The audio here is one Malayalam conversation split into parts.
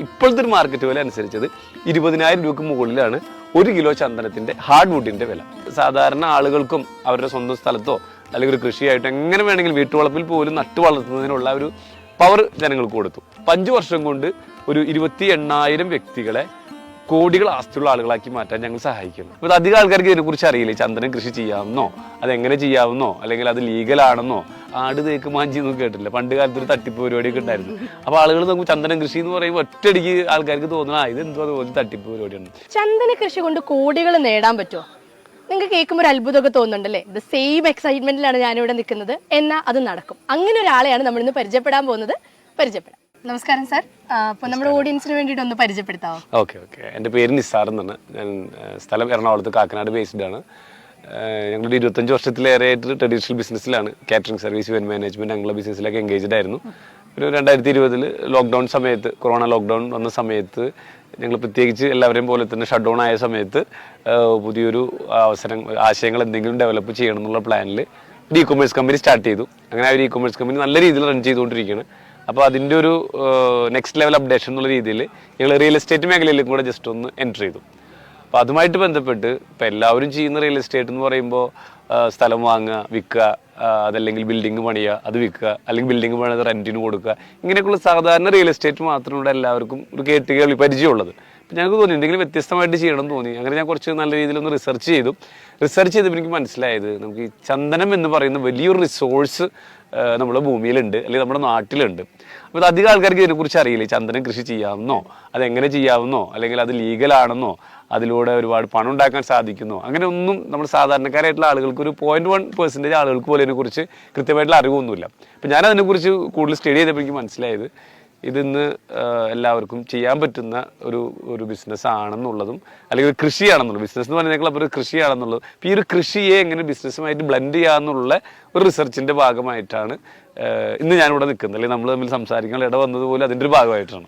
ഇപ്പോഴത്തെ ഒരു മാർക്കറ്റ് വില അനുസരിച്ചത് 20,000 രൂപയ്ക്ക് മുകളിലാണ് 1 കിലോ ചന്ദനത്തിന്റെ ഹാർഡ് വുഡിന്റെ വില. സാധാരണ ആളുകൾക്കും അവരുടെ സ്വന്തം സ്ഥലത്തോ അല്ലെങ്കിൽ ഒരു കൃഷിയായിട്ടോ എങ്ങനെ വേണമെങ്കിലും വീട്ടുവളപ്പിൽ പോലും നട്ടു വളർത്തുന്നതിനുള്ള ഒരു പവർ ജനങ്ങൾക്ക് കൊടുത്തു. 5 വർഷം കൊണ്ട് ഒരു 28,000 വ്യക്തികളെ കോടികൾ ആസ്തിയുള്ള ആളുകളാക്കി മാറ്റാൻ ഞങ്ങൾ സഹായിക്കുന്നു. അപ്പോൾ അധികം ആൾക്കാർക്ക് ഇതിനെക്കുറിച്ച് അറിയില്ല. ചന്ദനം കൃഷി ചെയ്യാമെന്നോ അതെങ്ങനെ ചെയ്യാമെന്നോ അല്ലെങ്കിൽ അത് ലീഗലാണെന്നോ ആട് തേക്ക് മാഞ്ചി എന്നൊന്നും കേട്ടില്ല. പണ്ട് കാലത്ത് ഒരു തട്ടിപ്പ് പരിപാടിയൊക്കെ ഉണ്ടായിരുന്നു. അപ്പോൾ ആളുകൾ നമുക്ക് ചന്ദനം കൃഷി എന്ന് പറയുമ്പോൾ ഒറ്റയടിക്ക് ആൾക്കാർക്ക് തോന്നുന്ന ഇത് എന്തോ അതുപോലെ തട്ടിപ്പ് പരിപാടിയാണ്. ചന്ദന കൃഷി കൊണ്ട് കോടികൾ നേടാൻ പറ്റുമോ? നിങ്ങൾക്ക് കേൾക്കുമ്പോൾ ഒരു അത്ഭുതമൊക്കെ തോന്നുന്നുണ്ടല്ലേ? ദ സെയിം എക്സൈറ്റ്മെന്റിലാണ് ഞാനിവിടെ നിൽക്കുന്നത്. എന്നാൽ അത് നടക്കും. അങ്ങനെ ഒരാളെയാണ് നമ്മൾ ഇന്ന് പരിചയപ്പെടാൻ പോകുന്നത്. പരിചയപ്പെടാം. നമസ്കാരം സാർ. അപ്പോൾ നമ്മുടെ ഓഡിയൻസിന് വേണ്ടിയിട്ട് ഒന്ന് പരിചയപ്പെടുത്താമോ? ഓക്കെ. എൻ്റെ പേര് നിസാർ എന്നാണ്. ഞാൻ സ്ഥലം എറണാകുളത്ത് കാക്കനാട് ബേസ്ഡ് ആണ്. ഞങ്ങളുടെ 25 വർഷത്തിലേറെയായിട്ട് ട്രഡീഷണൽ ബിസിനസ്സിലാണ്. കാറ്ററിംഗ് സർവീസ്, ഇവന്റ് മാനേജ്മെന്റ് അങ്ങനെയുള്ള ബിസിനസ്സിലൊക്കെ എൻഗേജ്ഡ് ആയിരുന്നു. ഒരു 2020 ലോക്ക്ഡൗൺ സമയത്ത്, കൊറോണ ലോക്ക്ഡൗൺ വന്ന സമയത്ത് ഞങ്ങൾ പ്രത്യേകിച്ച് എല്ലാവരെയും പോലെ തന്നെ ഷട്ട് ഡൗൺ ആയ സമയത്ത് പുതിയൊരു ആശയങ്ങൾ എന്തെങ്കിലും ഡെവലപ്പ് ചെയ്യണം എന്നുള്ള പ്ലാനിൽ ഒരു ഇ-കൊമേഴ്സ് കമ്പനി സ്റ്റാർട്ട് ചെയ്തു. അങ്ങനെ ആ ഒരു ഇ-കൊമേഴ്സ് കമ്പനി നല്ല രീതിയിൽ റൺ ചെയ്തുകൊണ്ടിരിക്കുകയാണ്. അപ്പോൾ അതിൻ്റെ ഒരു നെക്സ്റ്റ് ലെവൽ അപ്ഡേഷൻ എന്നുള്ള രീതിയിൽ ഞങ്ങൾ റിയൽ എസ്റ്റേറ്റ് മേഖലയിലും കൂടെ ജസ്റ്റ് ഒന്ന് എൻ്റർ ചെയ്തു. അപ്പോൾ അതുമായിട്ട് ബന്ധപ്പെട്ട് ഇപ്പോൾ എല്ലാവരും ചെയ്യുന്ന റിയൽ എസ്റ്റേറ്റ് എന്ന് പറയുമ്പോൾ സ്ഥലം വാങ്ങുക, വിൽക്കുക, അതല്ലെങ്കിൽ ബിൽഡിംഗ് പണിയുക, അത് വിൽക്കുക, അല്ലെങ്കിൽ ബിൽഡിംഗ് പണിത് റെൻറ്റിന് കൊടുക്കുക, ഇങ്ങനെയൊക്കെയുള്ള സാധാരണ റിയൽ എസ്റ്റേറ്റ് മാത്രമേ എല്ലാവർക്കും ഒരു കേട്ടുകേൾവി പരിചയമുള്ളത്. അപ്പോൾ ഞങ്ങൾക്ക് തോന്നി എന്തെങ്കിലും വ്യത്യസ്തമായിട്ട് ചെയ്യണം തോന്നി. അങ്ങനെ ഞാൻ കുറച്ച് നല്ല രീതിയിലൊന്ന് റിസർച്ച് ചെയ്തപ്പോൾ എനിക്ക് മനസ്സിലായത് നമുക്ക് ഈ ചന്ദനം എന്ന് പറയുന്ന വലിയൊരു റിസോഴ്സ് നമ്മുടെ ഭൂമിയിലുണ്ട്, അല്ലെങ്കിൽ നമ്മുടെ നാട്ടിലുണ്ട്. അപ്പോൾ ഇത് അധികം ആൾക്കാർക്ക് ഇതിനെക്കുറിച്ച് അറിയില്ല. ചന്ദനം കൃഷി ചെയ്യാമെന്നോ അതെങ്ങനെ ചെയ്യാമെന്നോ അല്ലെങ്കിൽ അത് ലീഗലാണെന്നോ അതിലൂടെ ഒരുപാട് പണം ഉണ്ടാക്കാൻ സാധിക്കുന്നോ അങ്ങനെ ഒന്നും നമ്മുടെ സാധാരണക്കാരായിട്ടുള്ള ആളുകൾക്ക് ഒരു 0.1% ആളുകൾക്ക് പോലും ഇതിനെക്കുറിച്ച് കൃത്യമായിട്ടുള്ള അറിവൊന്നുമില്ല. അപ്പോൾ ഞാൻ അതിനെക്കുറിച്ച് കൂടുതൽ സ്റ്റഡി ചെയ്തപ്പോൾ എനിക്ക് മനസ്സിലായത് ഇതിന്ന് എല്ലാവർക്കും ചെയ്യാൻ പറ്റുന്ന ഒരു ബിസിനസ് ആണെന്നുള്ളതും അല്ലെങ്കിൽ ഒരു കൃഷിയാണെന്നുള്ളൂ. ബിസിനസ് എന്ന് പറയുന്നതിനേക്കാൾ അപ്പോൾ ഒരു കൃഷിയാണെന്നുള്ളത്. അപ്പോൾ ഈ ഒരു കൃഷിയെ എങ്ങനെ ബിസിനസ്സുമായിട്ട് ബ്ലെൻഡ് ചെയ്യാമെന്നുള്ള ഒരു റിസർച്ചിൻ്റെ ഭാഗമായിട്ടാണ് ഇന്ന് ഞാനിവിടെ നിൽക്കുന്നത്. അല്ലെങ്കിൽ നമ്മൾ തമ്മിൽ സംസാരിക്കാൻ ഇട വന്നതുപോലെ അതിൻ്റെ ഒരു ഭാഗമായിട്ടാണ്.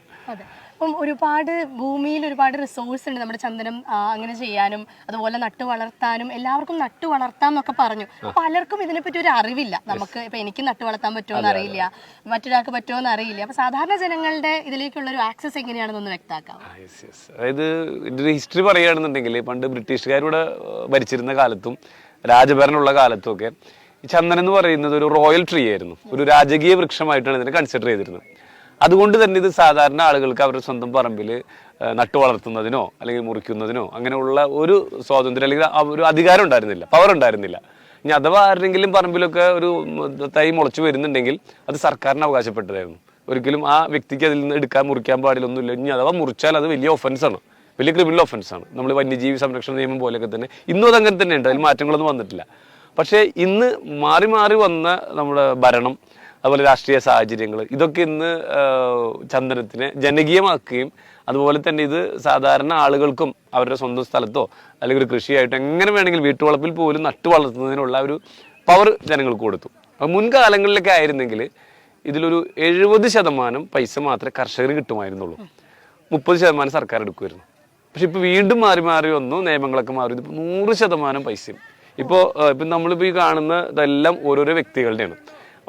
അപ്പം ഒരുപാട് ഭൂമിയിൽ ഒരുപാട് റിസോഴ്സ് ഉണ്ട് നമ്മുടെ ചന്ദനം അങ്ങനെ ചെയ്യാനും അതുപോലെ നട്ടു വളർത്താനും. എല്ലാവർക്കും നട്ടു വളർത്താം എന്നൊക്കെ പറഞ്ഞു. പലർക്കും ഇതിനെപ്പറ്റി ഒരു അറിവില്ല. നമുക്ക് ഇപ്പൊ എനിക്ക് നട്ടു വളർത്താൻ പറ്റുമോ എന്ന് അറിയില്ല, മറ്റൊരാൾക്ക് പറ്റുമോ എന്ന് അറിയില്ല. അപ്പൊ സാധാരണ ജനങ്ങളുടെ ഇതിലേക്കുള്ള ഒരു ആക്സസ് എങ്ങനെയാണെന്നൊന്ന് വ്യക്തമാക്കാം. അതായത് ഇതിന്റെ ഒരു ഹിസ്റ്ററി പറയുകയാണെന്നുണ്ടെങ്കിൽ പണ്ട് ബ്രിട്ടീഷുകാരുടെ ഭരിച്ചിരുന്ന കാലത്തും രാജഭരണമുള്ള കാലത്തും ഒക്കെ ഈ ചന്ദനം എന്ന് പറയുന്നത് ഒരു റോയൽ ട്രീ ആയിരുന്നു. ഒരു രാജകീയ വൃക്ഷമായിട്ടാണ് ഇതിനെ കൺസിഡർ ചെയ്തിരുന്നത്. അതുകൊണ്ട് തന്നെ ഇത് സാധാരണ ആളുകൾക്ക് അവരുടെ സ്വന്തം പറമ്പിൽ നട്ടു വളർത്തുന്നതിനോ അല്ലെങ്കിൽ മുറിക്കുന്നതിനോ അങ്ങനെയുള്ള ഒരു സ്വാതന്ത്ര്യം അല്ലെങ്കിൽ ഒരു അധികാരം ഉണ്ടായിരുന്നില്ല, പവർ ഉണ്ടായിരുന്നില്ല. ഇനി അഥവാ ആരുടെങ്കിലും പറമ്പിലൊക്കെ ഒരു തൈ മുളച്ചു വരുന്നുണ്ടെങ്കിൽ അത് സർക്കാരിന് അവകാശപ്പെട്ടതായിരുന്നു. ഒരിക്കലും ആ വ്യക്തിക്ക് അതിൽ നിന്ന് എടുക്കാൻ മുറിക്കാൻ പാടില്ലൊന്നുമില്ല. ഇനി അഥവാ മുറിച്ചാൽ അത് വലിയ ഒഫൻസാണ്, വലിയ ക്രിമിനൽ ഒഫൻസാണ്. നമ്മൾ വന്യജീവി സംരക്ഷണ നിയമം പോലെയൊക്കെ തന്നെ ഇന്നും അതങ്ങനെ തന്നെ ഉണ്ട്, അതിൽ മാറ്റങ്ങളൊന്നും വന്നിട്ടില്ല. പക്ഷേ ഇന്ന് മാറി മാറി വന്ന നമ്മുടെ ഭരണം, അതുപോലെ രാഷ്ട്രീയ സാഹചര്യങ്ങൾ, ഇതൊക്കെ ഇന്ന് ചന്ദനത്തിനെ ജനകീയമാക്കുകയും അതുപോലെ തന്നെ ഇത് സാധാരണ ആളുകൾക്കും അവരുടെ സ്വന്തം സ്ഥലത്തോ അല്ലെങ്കിൽ ഒരു കൃഷിയായിട്ടോ എങ്ങനെ വേണമെങ്കിലും വീട്ടുവളപ്പിൽ പോലും നട്ടു വളർത്തുന്നതിനുള്ള ഒരു പവർ ജനങ്ങൾക്ക് കൊടുത്തു. അപ്പോൾ മുൻകാലങ്ങളിലൊക്കെ ആയിരുന്നെങ്കിൽ ഇതിലൊരു 70% പൈസ മാത്രമേ കർഷകർ കിട്ടുമായിരുന്നുള്ളൂ, 30% സർക്കാർ എടുക്കുമായിരുന്നു. പക്ഷെ ഇപ്പോൾ വീണ്ടും മാറി മാറി വന്നു, നിയമങ്ങളൊക്കെ മാറി. ഇതിപ്പോൾ 100% പൈസയും ഇപ്പം നമ്മളിപ്പോൾ ഈ കാണുന്ന ഇതെല്ലാം ഓരോരോ വ്യക്തികളുടെയാണ്.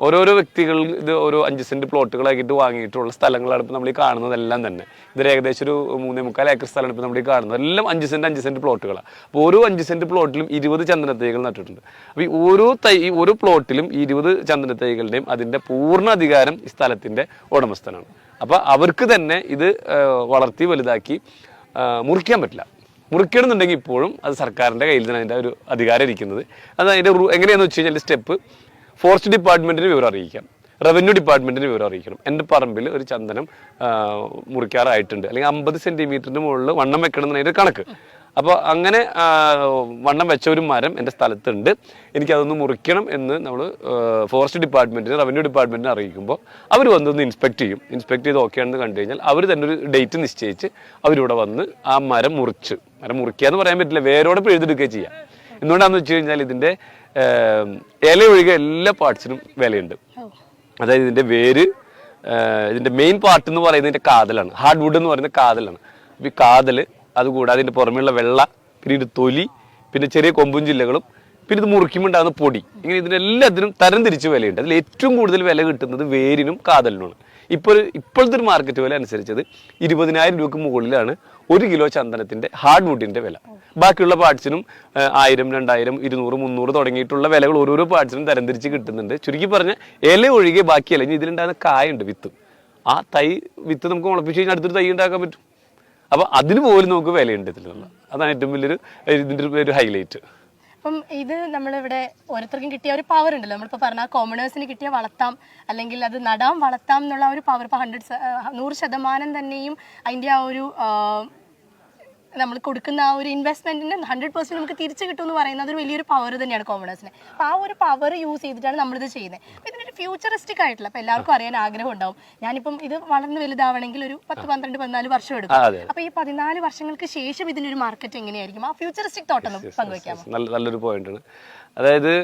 ഓരോരോ വ്യക്തികൾ ഇത് ഓരോ 5 സെന്റ് പ്ലോട്ടുകളാക്കിയിട്ട് വാങ്ങിയിട്ടുള്ള സ്ഥലങ്ങളാണ് ഇപ്പോൾ നമ്മൾ ഈ കാണുന്നതെല്ലാം തന്നെ. ഇത് ഏകദേശം ഒരു 3.25 ഏക്കർ സ്ഥലമാണ് ഇപ്പോൾ നമ്മൾ ഈ കാണുന്നത്. എല്ലാം 5 സെന്റ് പ്ലോട്ടുകളാണ്. അപ്പോൾ ഓരോ 5 സെന്റ് പ്ലോട്ടിലും 20 ചന്ദനത്തൈകൾ നട്ടിട്ടുണ്ട്. അപ്പോൾ ഈ ഓരോ പ്ലോട്ടിലും 20 ചന്ദനത്തൈകളുടെയും അതിൻ്റെ പൂർണ്ണ അധികാരം ഈ സ്ഥലത്തിൻ്റെ ഉടമസ്ഥനാണ്. അപ്പോൾ അവർക്ക് തന്നെ ഇത് വളർത്തി വലുതാക്കി മുറിക്കാൻ പറ്റില്ല. മുറിക്കണമെന്നുണ്ടെങ്കിൽ ഇപ്പോഴും അത് സർക്കാരിൻ്റെ കയ്യിൽ തന്നെ അതിൻ്റെ ഒരു അധികാരം ഇരിക്കുന്നത്. അത് അതിൻ്റെ എങ്ങനെയാണെന്ന് വെച്ച് കഴിഞ്ഞാൽ സ്റ്റെപ്പ് ഫോറസ്റ്റ് ഡിപ്പാർട്ട്മെൻറ്റിന് വിവരം അറിയിക്കാം, റവന്യൂ ഡിപ്പാർട്ട്മെൻറ്റിന് വിവരം അറിയിക്കണം. എൻ്റെ പറമ്പിൽ ഒരു ചന്ദനം മുറിക്കാറായിട്ടുണ്ട്, അല്ലെങ്കിൽ 50 സെൻറ്റിമീറ്ററിന് മുകളിൽ വണ്ണം വെക്കണം എന്നതിൻ്റെ കണക്ക്. അപ്പോൾ അങ്ങനെ വണ്ണം വെച്ച ഒരു മരം എൻ്റെ സ്ഥലത്തുണ്ട്, എനിക്കതൊന്ന് മുറിക്കണം എന്ന് നമ്മൾ ഫോറസ്റ്റ് ഡിപ്പാർട്ട്മെൻറ്റിന് റവന്യൂ ഡിപ്പാർട്ട്മെൻറ്റിനെ അറിയിക്കുമ്പോൾ അവർ വന്നൊന്ന് ഇൻസ്പെക്ട് ചെയ്യും. ഇൻസ്പെക്ട് ചെയ്ത് ഓക്കെ ആണെന്ന് കണ്ടു കഴിഞ്ഞാൽ അവർ തന്നെ ഒരു ഡേറ്റ് നിശ്ചയിച്ച് അവരിവിടെ വന്ന് ആ മരം മുറിക്കുക എന്ന് പറയാൻ പറ്റില്ല, വേരോടെ പിഴുതെടുക്കുകയും ചെയ്യാം. എന്തുകൊണ്ടാണെന്ന് വെച്ച് കഴിഞ്ഞാൽ ഇതിൻ്റെ ഇല ഒഴികെ എല്ലാ പാർട്സിനും വിലയുണ്ട്. അതായത് ഇതിൻ്റെ വേര്, ഇതിൻ്റെ മെയിൻ പാർട്ട് എന്ന് പറയുന്നത് ഇതിൻ്റെ കാതലാണ്, ഹാർഡ് വുഡ് എന്ന് പറയുന്നത് കാതലാണ്. അപ്പോൾ ഈ കാതൽ, അതുകൂടാതെ അതിൻ്റെ പുറമെയുള്ള വെള്ള, പിന്നെ ഇത് തൊലി, പിന്നെ ചെറിയ കൊമ്പും ജില്ലകളും, പിന്നെ ഇത് മുറിക്കുമ്പോൾ ഉണ്ടാകുന്ന പൊടി, ഇങ്ങനെ ഇതിനെല്ലാത്തിനും തരം തിരിച്ച് വിലയുണ്ട്. അതിൽ ഏറ്റവും കൂടുതൽ വില കിട്ടുന്നത് വേരിനും കാതലിനുമാണ്. ഇപ്പോഴത്തെ ഒരു മാർക്കറ്റ് വില അനുസരിച്ചത് 20,000 രൂപയ്ക്ക് മുകളിലാണ് 1 കിലോ ചന്ദനത്തിന്റെ ഹാർഡ് വുഡിന്റെ വില. ബാക്കിയുള്ള പാർട്സിനും 1000, 2000, 200, 300 തുടങ്ങിയിട്ടുള്ള വിലകൾ ഓരോരോ പാർട്സിനും തരംതിരിച്ച് കിട്ടുന്നുണ്ട്. ചുരുക്കി പറഞ്ഞ ഇല ഒഴികെ ബാക്കിയല്ല. ഇനി ഇതിലുണ്ടാകുന്ന കായുണ്ട്, വിത്ത്. ആ വിത്ത് നമുക്ക് മുളപ്പിച്ച് കഴിഞ്ഞാൽ അടുത്തൊരു തൈ ഉണ്ടാക്കാൻ പറ്റും. അപ്പൊ അതിന് പോലും നമുക്ക് വിലയുണ്ട് ഇതിലുള്ള. അതാണ് ഏറ്റവും വലിയൊരു ഇതിന്റെ ഒരു ഹൈലൈറ്റ്. അപ്പം ഇത് നമ്മളിവിടെ ഓരോരുത്തർക്കും കിട്ടിയ ഒരു പവർ ഉണ്ടല്ലോ, നമ്മളിപ്പോൾ പറഞ്ഞ കോമണേഴ്സിന് കിട്ടിയ വളർത്താം, അല്ലെങ്കിൽ അത് നടാം വളർത്താം എന്നുള്ള ഒരു പവർ ഇപ്പോൾ 100% തന്നെയും അതിൻ്റെ ആ ഒരു നമ്മൾ കൊടുക്കുന്ന ആ ഒരു ഇൻവെസ്റ്റ്മെന്റിന് 100% നമുക്ക് തിരിച്ചു കിട്ടും പറയുന്നത് ഒരു വലിയൊരു പവർ തന്നെയാണ് കോമണേഴ്സിന്. അപ്പോൾ ആ ഒരു പവർ യൂസ് ചെയ്തിട്ടാണ് നമ്മളിത് ചെയ്യുന്നത്. അപ്പോൾ ഇതിനൊരു ഫ്യൂച്ചറിസ്റ്റിക് ആയിട്ടുള്ള, അപ്പോൾ എല്ലാവർക്കും അറിയാൻ ആഗ്രഹം ഉണ്ടാവും, ഞാനിപ്പം ഇത് വളർന്ന് വലുതാവണമെങ്കിൽ ഒരു 10, 12, 14 വർഷം എടുക്കും. അപ്പോൾ ഈ 14 വർഷങ്ങൾക്ക് ശേഷം ഇതിനൊരു മാർക്കറ്റ് എങ്ങനെയായിരിക്കും? ആ ഫ്യൂച്ചറിസ്റ്റിക് തോട്ടൊന്ന് പങ്കുവെക്കാമോ? നല്ലൊരു പോയിന്റാണ്. അതായത്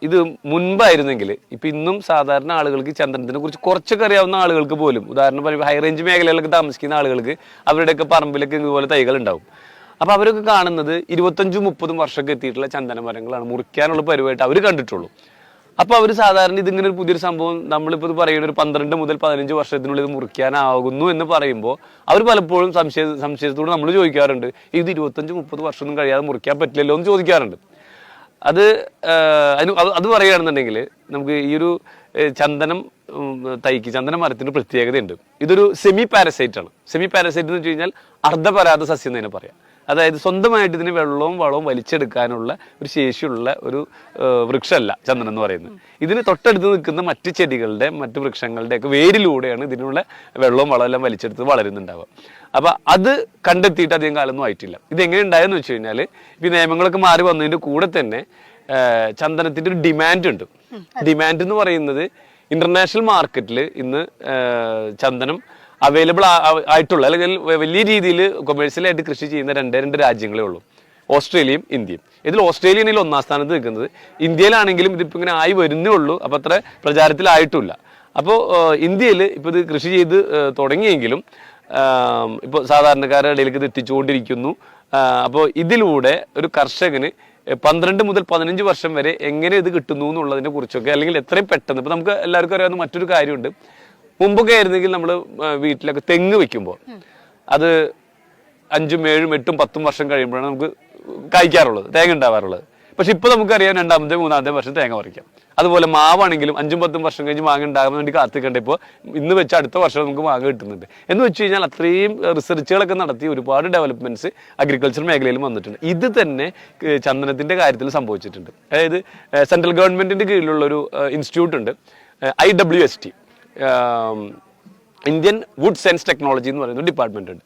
ഇത് മുൻപായിരുന്നെങ്കിൽ ഇപ്പൊ ഇന്നും സാധാരണ ആളുകൾക്ക് ചന്ദനത്തിനെ കുറിച്ച് കുറച്ചൊക്കെ അറിയാവുന്ന ആളുകൾക്ക് പോലും, ഉദാഹരണം പറയുമ്പോൾ ഹൈ റേഞ്ച് മേഖലകളിലൊക്കെ താമസിക്കുന്ന ആളുകൾക്ക് അവരുടെയൊക്കെ പറമ്പിലൊക്കെ ഇതുപോലെ തൈകൾ ഉണ്ടാവും. അപ്പൊ അവരൊക്കെ കാണുന്നത് 25-30 വർഷമൊക്കെ എത്തിയിട്ടുള്ള ചന്ദന മരങ്ങളാണ് മുറിക്കാനുള്ള പരിപാടിയായിട്ട് അവർ കണ്ടിട്ടുള്ളൂ. അപ്പൊ അവർ സാധാരണ ഇതിങ്ങനെ ഒരു പുതിയൊരു സംഭവം നമ്മളിപ്പോൾ ഇത് പറയുന്ന ഒരു 12 മുതൽ 15 വർഷത്തിനുള്ളിൽ ഇത് മുറിക്കാനാകുന്നു എന്ന് പറയുമ്പോൾ അവർ പലപ്പോഴും സംശയത്തോട് നമ്മൾ ചോദിക്കാറുണ്ട്, ഇത് 25-30 വർഷമൊന്നും കഴിയാതെ മുറിക്കാൻ പറ്റില്ലല്ലോ എന്ന് ചോദിക്കാറുണ്ട്. അത് പറയുകയാണെന്നുണ്ടെങ്കിൽ നമുക്ക് ഈ ഒരു ചന്ദന മരത്തിന് പ്രത്യേകതയുണ്ട്. ഇതൊരു സെമി പാരസൈറ്റ് ആണ്. സെമി പാരസൈറ്റ് എന്ന് വെച്ച് കഴിഞ്ഞാൽ അർദ്ധപരാത സസ്യം എന്ന് തന്നെ പറയാം. അതായത് സ്വന്തമായിട്ട് ഇതിന് വെള്ളവും വളവും വലിച്ചെടുക്കാനുള്ള ഒരു ശേഷിയുള്ള ഒരു വൃക്ഷമല്ല ചന്ദനം എന്ന് പറയുന്നത്. ഇതിന് തൊട്ടടുത്ത് നിൽക്കുന്ന മറ്റ് ചെടികളുടെ, മറ്റ് വൃക്ഷങ്ങളുടെ ഒക്കെ വേരിലൂടെയാണ് ഇതിനുള്ള വെള്ളവും വളവും എല്ലാം വലിച്ചെടുത്ത് വളരുന്നുണ്ടാവുക. അപ്പൊ അത് കണ്ടെത്തിയിട്ട് അധികം കാലമൊന്നും ആയിട്ടില്ല. ഇതെങ്ങനെ ഉണ്ടായെന്ന് വെച്ച് കഴിഞ്ഞാൽ ഈ നിയമങ്ങളൊക്കെ മാറി വന്നതിന്റെ കൂടെ തന്നെ ചന്ദനത്തിന്റെ ഒരു ഡിമാൻഡ് ഉണ്ട്. ഡിമാൻഡ് എന്ന് പറയുന്നത് ഇന്റർനാഷണൽ മാർക്കറ്റിൽ ഇന്ന് ചന്ദനം അവൈലബിൾ ആയിട്ടുള്ള, അല്ലെങ്കിൽ വലിയ രീതിയിൽ കൊമേഴ്സ്യലായിട്ട് കൃഷി ചെയ്യുന്ന രണ്ട് രാജ്യങ്ങളേ ഉള്ളൂ, ഓസ്ട്രേലിയയും ഇന്ത്യയും. ഇതിൽ ഓസ്ട്രേലിയയിൽ 1ാം സ്ഥാനത്ത് നിൽക്കുന്നത്. ഇന്ത്യയിലാണെങ്കിലും ഇതിപ്പോൾ ഇങ്ങനെ ആയി വരുന്നേ ഉള്ളൂ, അപ്പോൾ അത്ര പ്രചാരത്തിലായിട്ടില്ല. അപ്പോൾ ഇന്ത്യയിൽ ഇപ്പോൾ ഇത് കൃഷി ചെയ്ത് തുടങ്ങിയെങ്കിലും ഇപ്പോൾ സാധാരണക്കാരുടെ ഇടയിലേക്ക് ഇത് എത്തിച്ചുകൊണ്ടിരിക്കുന്നു. അപ്പോൾ ഇതിലൂടെ ഒരു കർഷകന് 12 മുതൽ 15 വർഷം വരെ എങ്ങനെ ഇത് കിട്ടുന്നു എന്നുള്ളതിനെ കുറിച്ചൊക്കെ, അല്ലെങ്കിൽ എത്രയും പെട്ടെന്ന്, ഇപ്പൊ നമുക്ക് എല്ലാവർക്കും അറിയാവുന്ന മറ്റൊരു കാര്യമുണ്ട്. മുമ്പൊക്കെ ആയിരുന്നെങ്കിൽ നമ്മൾ വീട്ടിലൊക്കെ തെങ്ങ് വെക്കുമ്പോൾ അത് 5, 7, 8, 10 വർഷം കഴിയുമ്പോഴാണ് നമുക്ക് കഴിക്കാറുള്ളത്, തേങ്ങ ഉണ്ടാവാറുള്ളത്. പക്ഷെ ഇപ്പൊ നമുക്കറിയാം 2ാമത്തെ 3ാമത്തെ വർഷം തേങ്ങ പറിക്കാം. അതുപോലെ മാവാണെങ്കിലും 5, 10 വർഷം കഴിഞ്ഞ് മാങ്ങ ഉണ്ടാകാൻ വേണ്ടി കാത്തിക്കണ്ട. ഇപ്പോൾ ഇന്ന് വെച്ച് അടുത്ത വർഷം നമുക്ക് മാങ്ങ കിട്ടുന്നുണ്ട് എന്ന് വെച്ച് കഴിഞ്ഞാൽ അത്രയും റിസർച്ചുകളൊക്കെ നടത്തി ഒരുപാട് ഡെവലപ്മെന്റ്സ് അഗ്രികൾച്ചർ മേഖലയിൽ വന്നിട്ടുണ്ട്. ഇത് തന്നെ ചന്ദനത്തിന്റെ കാര്യത്തിൽ സംഭവിച്ചിട്ടുണ്ട്. അതായത് സെൻട്രൽ ഗവൺമെന്റിന്റെ കീഴിലുള്ള ഒരു ഇൻസ്റ്റിറ്റ്യൂട്ട് ഉണ്ട്, IWST, Indian would science technology എന്ന് പറയുന്ന ഡിപ്പാർട്ട്മെന്റ് ഉണ്ട്.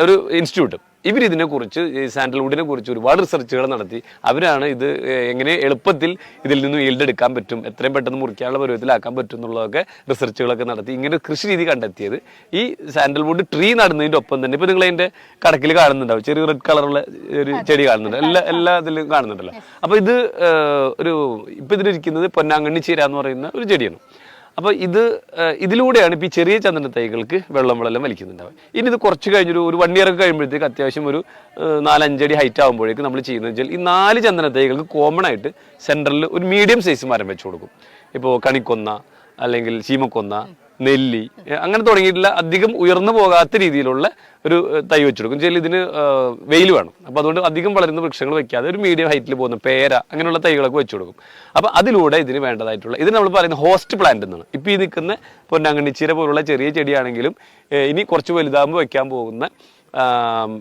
ഒരു ഇൻസ്റ്റിറ്റ്യൂട്ട്. ഇതിനെക്കുറിച്ച്, സാൻഡൽവുഡിനെ കുറിച്ച് ഒരുപാട് റിസർച്ചുകൾ നടത്തി അവരാണ് ഇത് എങ്ങനെ എളുപ്പത്തിൽ ഇതിൽ നിന്ന് ഈൽഡ് എടുക്കാൻ പറ്റും, എത്രയും പെട്ടെന്ന് മുറിക്കാനുള്ള പരുവത്തിലാക്കാൻ പറ്റും എന്നുള്ളതൊക്കെ റിസർച്ചുകളൊക്കെ നടത്തി ഇങ്ങനെ കൃഷി രീതി കണ്ടെത്തിയത്. ഈ സാൻഡൽവുഡ് ട്രീ നടുന്നതിൻ്റെ ഒപ്പം തന്നെ ഇപ്പോൾ നിങ്ങൾ അതിൻ്റെ കടക്കിൽ കാണുന്നുണ്ടാവും, ചെറിയ റെഡ് കളറുള്ള ഒരു ചെടി കാണുന്നുണ്ട്, എല്ലാ ഇതിലും കാണുന്നുണ്ടല്ലോ. അപ്പോൾ ഇത് ഇപ്പം ഇതിലിരിക്കുന്നത് പൊന്നാങ്കണ്ണി ചീര എന്ന് പറയുന്ന ഒരു ചെടിയാണ്. അപ്പോൾ ഇതിലൂടെയാണ് ഇപ്പോൾ ഈ ചെറിയ ചന്ദന തൈകൾക്ക് വെള്ളം വലിക്കുന്നുണ്ടാവുക. ഇനി ഇത് കുറച്ച് കഴിഞ്ഞൊരു 1 ഇയർ ഒക്കെ കഴിയുമ്പോഴത്തേക്ക് അത്യാവശ്യം ഒരു 4-5 അടി ഹൈറ്റ് ആകുമ്പോഴേക്ക് നമ്മൾ ചെയ്യുന്നത് വെച്ചാൽ ഈ 4 ചന്ദന തൈകൾക്ക് കോമൺ ആയിട്ട് സെൻറ്ററിൽ ഒരു മീഡിയം സൈസ് മരം വെച്ച് കൊടുക്കും. ഇപ്പോൾ കണിക്കൊന്ന, അല്ലെങ്കിൽ ചീമക്കൊന്ന, നെല്ലി, അങ്ങനെ തുടങ്ങിയിട്ടുള്ള അധികം ഉയർന്നു പോകാത്ത രീതിയിലുള്ള ഒരു തൈ വെച്ചെടുക്കും. വെച്ചാൽ ഇതിന് വെയിൽ വേണം. അപ്പോൾ അതുകൊണ്ട് അധികം വളരുന്ന വൃക്ഷങ്ങൾ വെക്കാതെ ഒരു മീഡിയം ഹൈറ്റിൽ പോകുന്ന പേര, അങ്ങനെയുള്ള തൈകളൊക്കെ വെച്ചു കൊടുക്കും. അപ്പോൾ അതിലൂടെ ഇതിന് വേണ്ടതായിട്ടുള്ള, ഇതിന് നമ്മൾ പറയുന്ന ഹോസ്റ്റ് പ്ലാന്റ് എന്നാണ്. ഇപ്പോൾ ഈ നിൽക്കുന്ന പൊന്നാങ്കണ്ണിച്ചീര പോലുള്ള ചെറിയ ചെടിയാണെങ്കിലും ഇനി കുറച്ച് വലുതാകുമ്പോൾ വെക്കാൻ പോകുന്ന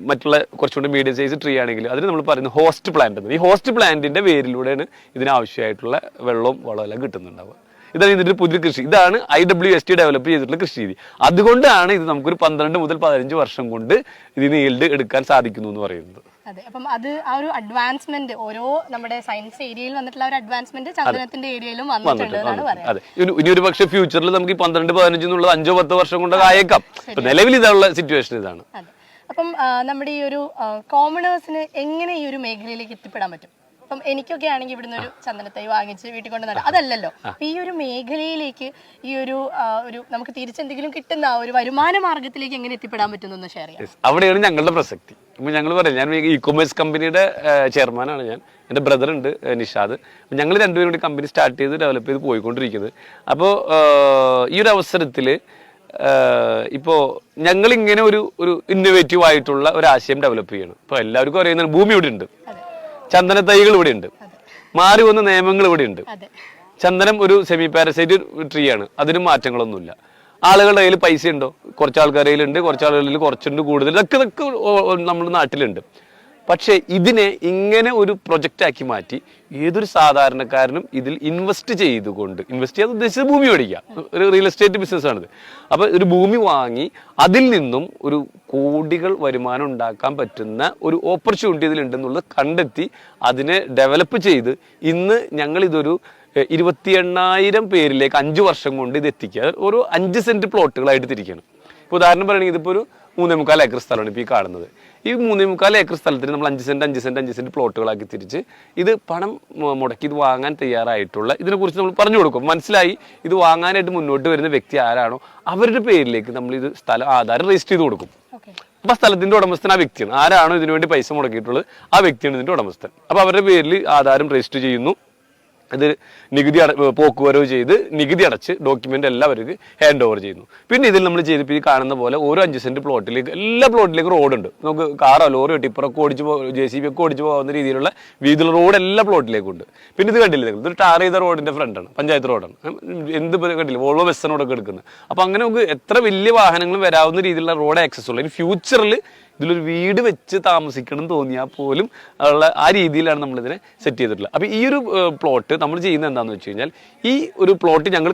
മറ്റുള്ള കുറച്ചുകൂടി മീഡിയം സൈസ് ട്രീ ആണെങ്കിലും അതിന് നമ്മൾ പറയുന്നത് ഹോസ്റ്റ് പ്ലാന്റ് എന്ന്. ഈ ഹോസ്റ്റ് പ്ലാന്റിന്റെ വേരിലൂടെയാണ് ഇതിനാവശ്യമായിട്ടുള്ള വെള്ളവും വളമെല്ലാം കിട്ടുന്നുണ്ടാവുക. ഇതാണ് ഇതിന്റെ പുതിയ കൃഷി. ഇതാണ് IWST ഡെവലപ്പ് ചെയ്തിട്ടുള്ള കൃഷി രീതി. അതുകൊണ്ടാണ് ഇത് നമുക്കൊരു 12 മുതൽ 15 വർഷം കൊണ്ട് ഇതിന് ഈൽഡ് എടുക്കാൻ സാധിക്കുന്നു എന്ന് പറയുന്നത്. അതെ, അപ്പം അത് ആ ഒരു അഡ്വാൻസ്മെന്റ് ഓരോ നമ്മുടെ സയൻസ് ഏരിയയിൽ വന്നിട്ടുള്ള ഒരു അഡ്വാൻസ്മെന്റ് ചന്ദനത്തിന്റെ ഏരിയയിലും വന്നിട്ടുണ്ട്. അതെ, ഇനി ഒരു പക്ഷേ ഫ്യൂച്ചറിൽ നമുക്ക് ഈ 12-15 എന്നുള്ളത് 5-10 വർഷം കൊണ്ട് ആയേക്കാം. നിലവിൽ ഇതാനുള്ള സിറ്റുവേഷൻ ഇതാണ്. അപ്പം നമ്മുടെ ഈ ഒരു കോമണേഴ്സിന് എങ്ങനെ ഈ ഒരു മേഖലയിലേക്ക് എത്തിപ്പെടാൻ പറ്റും? അപ്പം എനിക്കൊക്കെ ആണെങ്കിൽ ഇവിടുന്ന് ഒരു ചന്ദനത്തൈ വാങ്ങിച്ച് വീട്ടിൽ കൊണ്ട് നടാം, അതല്ലല്ലോ. അപ്പൊ ഈ ഒരു മേഖലയിലേക്ക് ഈ ഒരു നമുക്ക് തിരിച്ചെന്തെങ്കിലും കിട്ടുന്ന ആ ഒരു വരുമാന മാർഗത്തിലേക്ക് എങ്ങനെ എത്തിപ്പെടാൻ പറ്റുന്ന ഷെയർ ചെയ്യാം. അവിടെയാണ് ഞങ്ങളുടെ പ്രസക്തി. ഇപ്പൊ ഞങ്ങൾ പറയാം, ഞാൻ ഇ കൊമേഴ്സ് കമ്പനിയുടെ ചെയർമാനാണ് ഞാൻ, എൻ്റെ ബ്രദർ ഉണ്ട് നിഷാദ്. ഞങ്ങൾ രണ്ടുപേരും കൂടി കമ്പനി സ്റ്റാർട്ട് ചെയ്ത് ഡെവലപ്പ് ചെയ്ത് പോയിക്കൊണ്ടിരിക്കുന്നത്. അപ്പോൾ ഈ ഒരു അവസരത്തിൽ ഇപ്പോൾ ഞങ്ങൾ ഇങ്ങനെ ഒരു ഇന്നോവേറ്റീവ് ആയിട്ടുള്ള ഒരു ആശയം ഡെവലപ്പ് ചെയ്യണം. ഇപ്പോൾ എല്ലാവർക്കും അറിയുന്ന ഭൂമി ഇവിടെ ഉണ്ട്, ചന്ദന തൈകൾ ഇവിടെ ഉണ്ട്, മാറി വന്ന നിയമങ്ങൾ ഇവിടെ ഉണ്ട്. ചന്ദനം ഒരു സെമി പാരസൈറ്റ് ട്രീ ആണ്, അതിന് മാറ്റങ്ങളൊന്നുമില്ല. ആളുകളുടെ കയ്യിൽ പൈസ ഉണ്ടോ? കുറച്ച് ആൾക്കാരുടെ കയ്യിലുണ്ട്, കുറച്ച് ആളുകളിൽ കുറച്ചുണ്ട്, കൂടുതൽ ഇതൊക്കെ നമ്മുടെ നാട്ടിലുണ്ട്. പക്ഷേ ഇതിനെ ഇങ്ങനെ ഒരു പ്രൊജക്റ്റ് ആക്കി മാറ്റി ഏതൊരു സാധാരണക്കാരനും ഇതിൽ ഇൻവെസ്റ്റ് ചെയ്തുകൊണ്ട്, ഇൻവെസ്റ്റ് ചെയ്യാൻ ഉദ്ദേശിച്ചത് ഭൂമി മേടിക്കുക, ഒരു റിയൽ എസ്റ്റേറ്റ് ബിസിനസ്സാണിത്. അപ്പോൾ ഒരു ഭൂമി വാങ്ങി അതിൽ നിന്നും ഒരു കോടികൾ വരുമാനം ഉണ്ടാക്കാൻ പറ്റുന്ന ഒരു ഓപ്പർച്യൂണിറ്റി ഇതിലുണ്ടെന്നുള്ളത് കണ്ടെത്തി അതിനെ ഡെവലപ്പ് ചെയ്ത് ഇന്ന് ഞങ്ങൾ ഇതൊരു 28,000 പേരിലേക്ക് 5 വർഷം കൊണ്ട് ഇത് എത്തിക്കുക. ഒരു 5 സെന്റ് പ്ലോട്ടുകളായിട്ട് തിരിക്കണം. ഇപ്പോൾ ഉദാഹരണം പറയുകയാണെങ്കിൽ ഇതിപ്പോൾ ഒരു 3.25 ഏക്കർ സ്ഥലമാണ് ഇപ്പോൾ ഈ കാണുന്നത്. ഈ 3.25 ഏക്കർ സ്ഥലത്തിന് നമ്മൾ 5 സെന്റ് പ്ലോട്ടുകളാക്കി തിരിച്ച് ഇത് പണം മുടക്കി ഇത് വാങ്ങാൻ തയ്യാറായിട്ടുള്ള, ഇതിനെക്കുറിച്ച് നമ്മൾ പറഞ്ഞു കൊടുക്കും. മനസ്സിലായി ഇത് വാങ്ങാനായിട്ട് മുന്നോട്ട് വരുന്ന വ്യക്തി ആരാണോ അവരുടെ പേരിലേക്ക് നമ്മൾ ഇത് സ്ഥലം ആധാരം രജിസ്റ്റർ ചെയ്ത് കൊടുക്കും. അപ്പൊ സ്ഥലത്തിന്റെ ഉടമസ്ഥൻ ആ വ്യക്തിയാണ്. ആരാണോ ഇതിനുവേണ്ടി പൈസ മുടക്കിയിട്ടുള്ളത് ആ വ്യക്തിയാണ് ഇതിന്റെ ഉടമസ്ഥൻ. അപ്പൊ അവരുടെ പേരിൽ ആധാരം രജിസ്റ്റർ ചെയ്യുന്നു. അത് നികുതി പോക്കുവരവ് ചെയ്ത് നികുതി അടച്ച് ഡോക്യുമെന്റ് എല്ലാവർക്ക് ഹാൻഡ് ഓവർ ചെയ്യുന്നു. പിന്നെ ഇതിൽ നമ്മൾ ചെയ്തിപ്പോൾ ഈ കാണുന്ന പോലെ ഓരോ 5 സെന്റ് പ്ലോട്ടിലേക്ക് എല്ലാ പ്ലോട്ടിലേക്കും റോഡുണ്ട്. നമുക്ക് കാറോ ലോറിയോ ടിപ്പറൊക്കെ ഓടിച്ച് JCB ഒക്കെ ഓടിച്ച് പോകുന്ന രീതിയിലുള്ള വീതിയുള്ള റോഡ് എല്ലാ പ്ലോട്ടിലേക്കും ഉണ്ട്. പിന്നെ ഇത് കണ്ടില്ല, ഇതൊരു ടാർ ചെയ്ത റോഡിന്റെ ഫ്രണ്ടാണ്, പഞ്ചായത്ത് റോഡാണ്. എന്ത് കണ്ടില്ല, വോൾവോ ബസ്സിനോടൊക്കെ എടുക്കുന്നത്. അപ്പൊ അങ്ങനെ നമുക്ക് എത്ര വലിയ വാഹനങ്ങൾ വരാവുന്ന രീതിയിലുള്ള റോഡ് ആക്സസ് ഉള്ള, ഇനി ഫ്യൂച്ചറിൽ ഇതിലൊരു വീട് വെച്ച് താമസിക്കണം തോന്നിയാൽ പോലും ഉള്ള ആ രീതിയിലാണ് നമ്മളിതിനെ സെറ്റ് ചെയ്തിട്ടുള്ളത്. അപ്പോൾ ഈ ഒരു പ്ലോട്ട് നമ്മൾ ചെയ്യുന്നത് എന്താണെന്ന് വെച്ച് കഴിഞ്ഞാൽ, ഈ ഒരു പ്ലോട്ട് ഞങ്ങൾ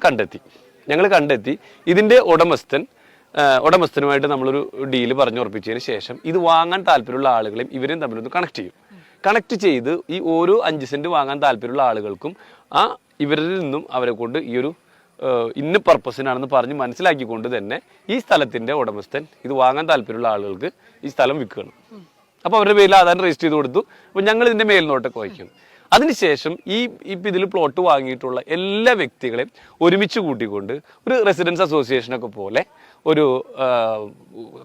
കണ്ടെത്തി ഇതിൻ്റെ ഉടമസ്ഥനുമായിട്ട് നമ്മളൊരു ഡീല് പറഞ്ഞുറപ്പിച്ചതിന് ശേഷം ഇത് വാങ്ങാൻ താല്പര്യമുള്ള ആളുകളെയും ഇവരെയും തമ്മിലൊന്ന് കണക്ട് ചെയ്ത് ഈ ഓരോ 5 സെന്റ് വാങ്ങാൻ താല്പര്യമുള്ള ആളുകൾക്കും ഇവരിൽ നിന്നും അവരെ കൊണ്ട് ഈ ഒരു ഇന്ന പർപ്പസിനാണെന്ന് പറഞ്ഞ് മനസ്സിലാക്കിക്കൊണ്ട് തന്നെ ഈ സ്ഥലത്തിന്റെ ഉടമസ്ഥൻ ഇത് വാങ്ങാൻ താല്പര്യമുള്ള ആളുകൾക്ക് ഈ സ്ഥലം വിൽക്കുകയാണ്. അപ്പോൾ അവരുടെ പേരിൽ ആധാരം രജിസ്റ്റർ ചെയ്ത് കൊടുത്തു. അപ്പോൾ ഞങ്ങൾ ഇതിന്റെ മേൽനോട്ടൊക്കെ വഹിക്കുന്നു. അതിനുശേഷം ഇപ്പം ഇതിൽ പ്ലോട്ട് വാങ്ങിയിട്ടുള്ള എല്ലാ വ്യക്തികളെയും ഒരുമിച്ച് കൂട്ടിക്കൊണ്ട് ഒരു റെസിഡൻസ് അസോസിയേഷനൊക്കെ പോലെ ഒരു